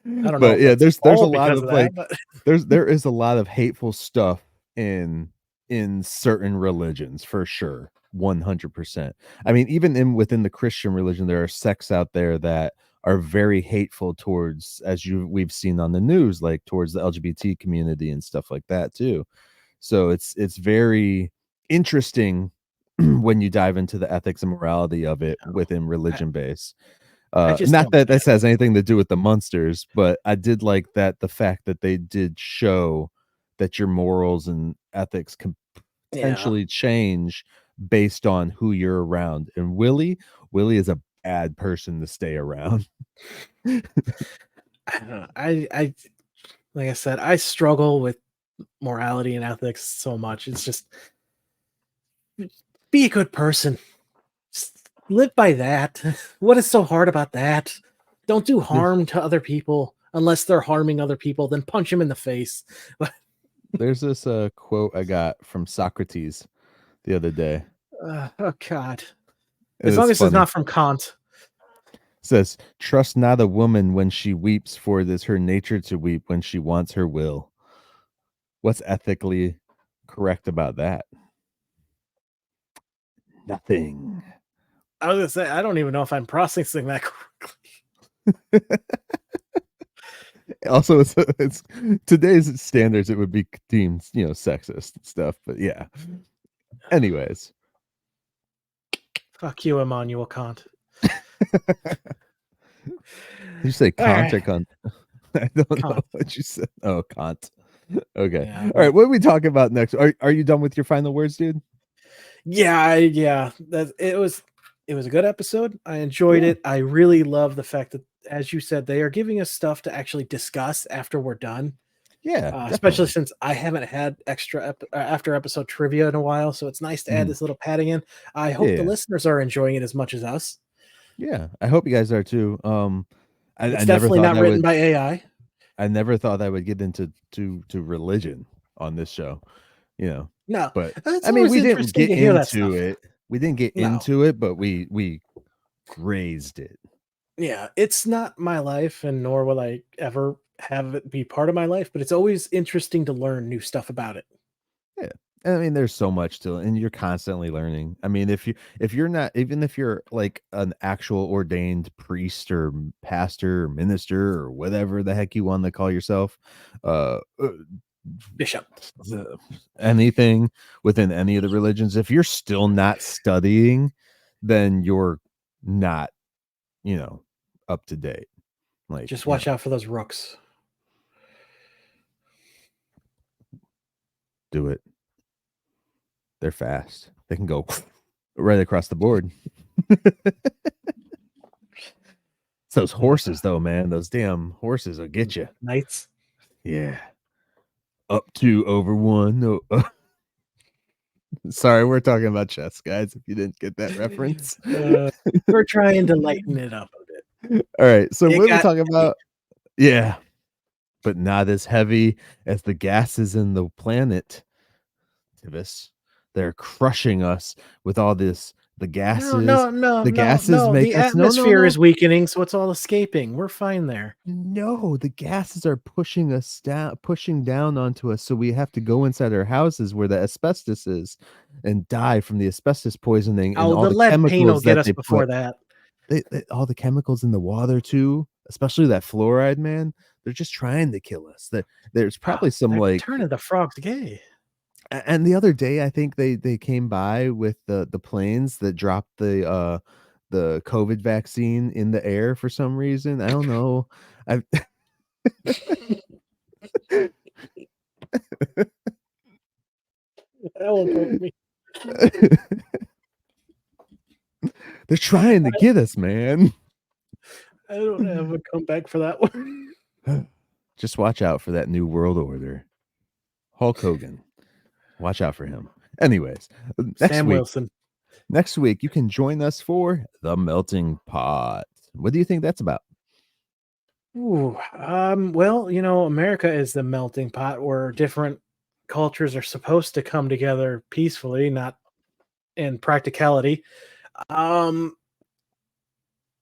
don't know But if yeah, that's there's a all lot because of of that, like but there is a lot of hateful stuff in certain religions for sure. 100%. I mean, even within the Christian religion, there are sects out there that are very hateful towards, as we've seen on the news, like towards the LGBT community and stuff like that too. So it's very interesting when you dive into the ethics and morality of it within I, religion base. I just Not don't that get this has anything to do with the Munsters, but I did like that the fact that they did show that your morals and ethics can it. Yeah. potentially change based on who you're around. And Willie is a bad person to stay around. I don't know. I like I said, I struggle with morality and ethics so much. It's just be a good person. Just live by that. What is so hard about that? Don't do There's harm to other people unless they're harming other people. Then punch them in the face. there's this quote I got from Socrates the other day. Oh God! And As long it's as it's funny. not from Kant. It says, "Trust not a woman when she weeps, for it is her nature to weep when she wants her will." What's ethically correct about that? Nothing. I was gonna say I don't even know if I'm processing that correctly. Also, it's today's standards, it would be deemed, sexist and stuff. But yeah. Anyways, Fuck you, Immanuel Kant. you say All Kant right, or cunt? I don't know Kant. what you said. Oh, Kant. Okay. Yeah, All right. What are we talking about next? Are you done with your final words, dude? yeah. It was a good episode. I enjoyed Yeah. it. I really love the fact that, as you said, they are giving us stuff to actually discuss after we're done. Yeah, Especially definitely. since I haven't had after episode trivia in a while, so it's nice to add Mhm. this little padding in. I hope the Yeah. listeners are enjoying it as much as us. Yeah. I hope you guys are too. I It's never definitely thought not I written would by AI. I never thought I would get into to religion on this show, you know. No, But it's I mean, always we didn't interesting get to hear that into stuff. it. We didn't get No, into it, but we grazed it. yeah, it's not my life, and nor will I ever have it be part of my life. But it's always interesting to learn new stuff about it. Yeah. I mean, there's so much to and you're constantly learning. I mean, if you're not even if you're like an actual ordained priest or pastor or minister or whatever the heck you want to call yourself, uh Bishop, the- anything within any of the religions, if you're still not studying, then you're not, you know, up to date. Like, just you watch know, out for those rooks. do it. They're fast. They can go right across the board. It's those horses, though, man. Those damn horses will get you. Knights. Yeah. Up two over one. No. Sorry, we're talking about chess, guys. If you didn't get that reference. Uh, we're trying to lighten it up a bit. All right. So, It what are we got talking heavy. about? Yeah. But not as heavy as the gases in the planet, Tivis. They're crushing us with all this. The No, gases. no, no, The no, gases no. make The us. No, no, atmosphere no. is weakening, so it's all escaping. We're fine there. No, the gases are pushing us down, pushing down onto us. So we have to go inside our houses where the asbestos is and die from the asbestos poisoning and Oh, all the the lead paint will chemicals get that us they before put. that. All the chemicals in the water too, especially that fluoride, man. They're just trying to kill us. There's Oh, probably some they're like turning the frogs gay. and the other day I think they came by with the planes that dropped the COVID vaccine in the air for some reason. I don't know. I That one broke me. They're trying to get us, man. I don't have a comeback for that one. Just watch out for that new world order. Hulk Hogan. Watch out for him. Anyways, next Sam week, Wilson. next week you can join us for The Melting Pot. What do you think that's about? Ooh, well, America is the melting pot where different cultures are supposed to come together peacefully, not in practicality. Um,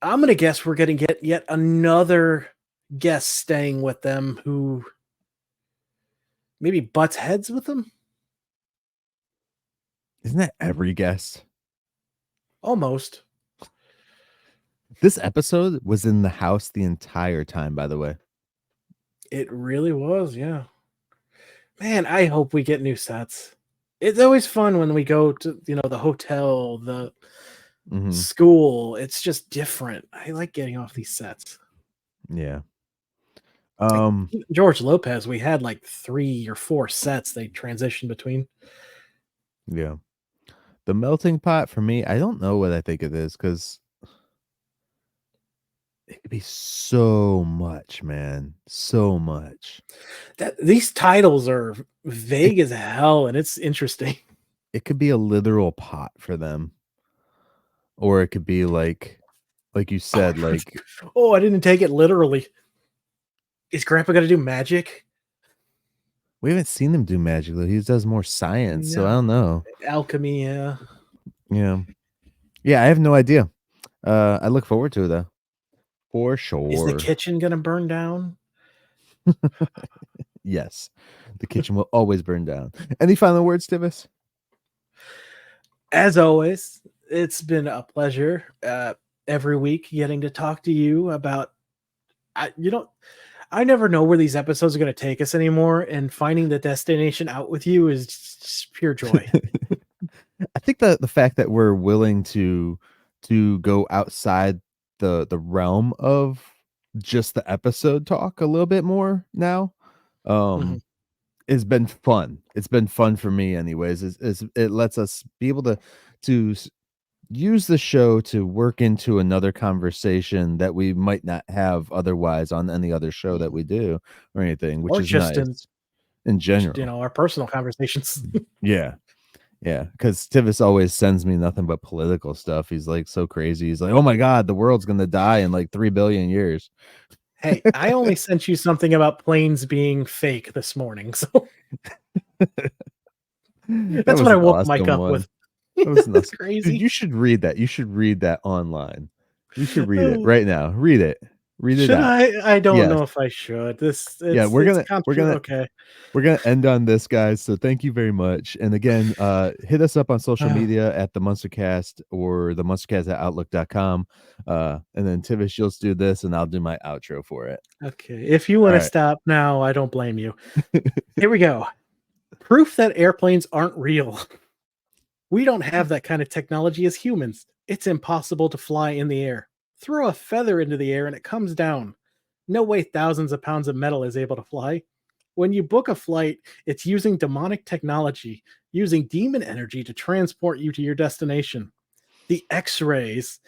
I'm gonna guess we're gonna get yet another guest staying with them who maybe butts heads with them. Isn't that every guest? Almost. This episode was in the house the entire time, by the way. It really was, yeah. Man, I hope we get new sets. It's always fun when we go to, the hotel, the Hmm. school. It's just different. I like getting off these sets. Yeah. Like Um, George Lopez, we had like 3 or 4 sets they transitioned between. yeah. The melting pot for me, I don't know what I think it is because it could be so much, man. So much. That these titles are It vague as hell, and it's interesting. it could be a literal pot for them. Or it could be like you Oh, said, like oh, I didn't take it literally. Is Grandpa gonna do magic? we haven't seen him do magic though. He does more science, so I No. don't know. Alchemy, yeah. Yeah. Yeah, I have no idea. I look forward to it though. For Is the sure. kitchen gonna burn down? Yes. The kitchen will always burn down. Any final words, Tivis? As always, it's been a pleasure, every week getting to talk to you about I you know, I never know where these episodes are gonna take us anymore, and finding the destination out with you is just pure joy. I think the fact that we're willing to go outside the realm of just the episode talk a little bit more now, Mhm. um, it's been fun. It's been fun for me anyways. It lets us be able to use the show to work into another conversation that we might not have otherwise on any other show that we do or anything, which or is just nice in in just, general. our personal conversations. Yeah. Yeah, because Tivis always sends me nothing but political stuff. He's like so crazy. He's like, "Oh my god, the world's gonna die in like 3 billion years." Hey, I only sent you something about planes being fake this morning, so That that's what was I an woke Myke awesome up one. with. That was an awesome, dude. Crazy. You should read that. You should read that online. You should read it Oh, right now. Read it. Read it should out. I? I don't Yes. know if I should. This Yeah. it's okay. We're gonna end on this, guys. So thank you very much. And again, hit us up on social Ah, media at the MunsterCast or the MunsterCast at outlook.com. And then Tivis, you'll do this and I'll do my outro for it. okay. If you All want to right. stop now, I don't blame you. Here we go. Proof that airplanes aren't real. We don't have that kind of technology as humans. It's impossible to fly in the air. Throw a feather into the air and it comes down. No way thousands of pounds of metal is able to fly. When you book a flight, it's using demonic technology, using demon energy to transport you to your destination. The X rays,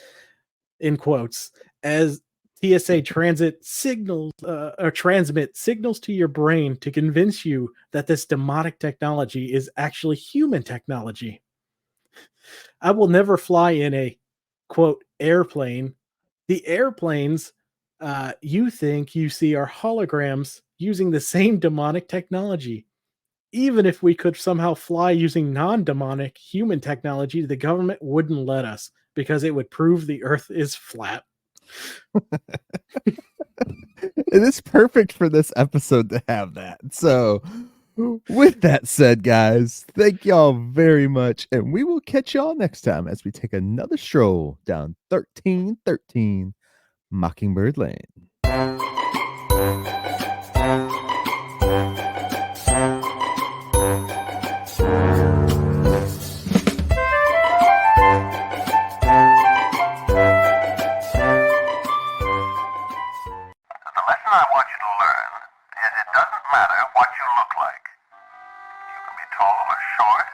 in quotes, as TSA transit signals or transmit signals to your brain to convince you that this demonic technology is actually human technology. I will never fly in a quote airplane. The airplanes you think you see are holograms using the same demonic technology. Even if we could somehow fly using non demonic human technology, the government wouldn't let us because it would prove the earth is flat. It is perfect for this episode to have that. So, with that said, guys, thank y'all very much. And we will catch y'all next time as we take another stroll down 1313 Mockingbird Lane. The lesson I want you to learn is it doesn't matter what you look like. You can be tall or short,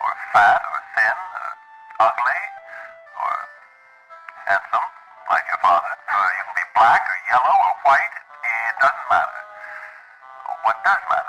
or fat or thin, or ugly, or handsome, like your father, or you can be black or yellow or white. It doesn't matter. What does matter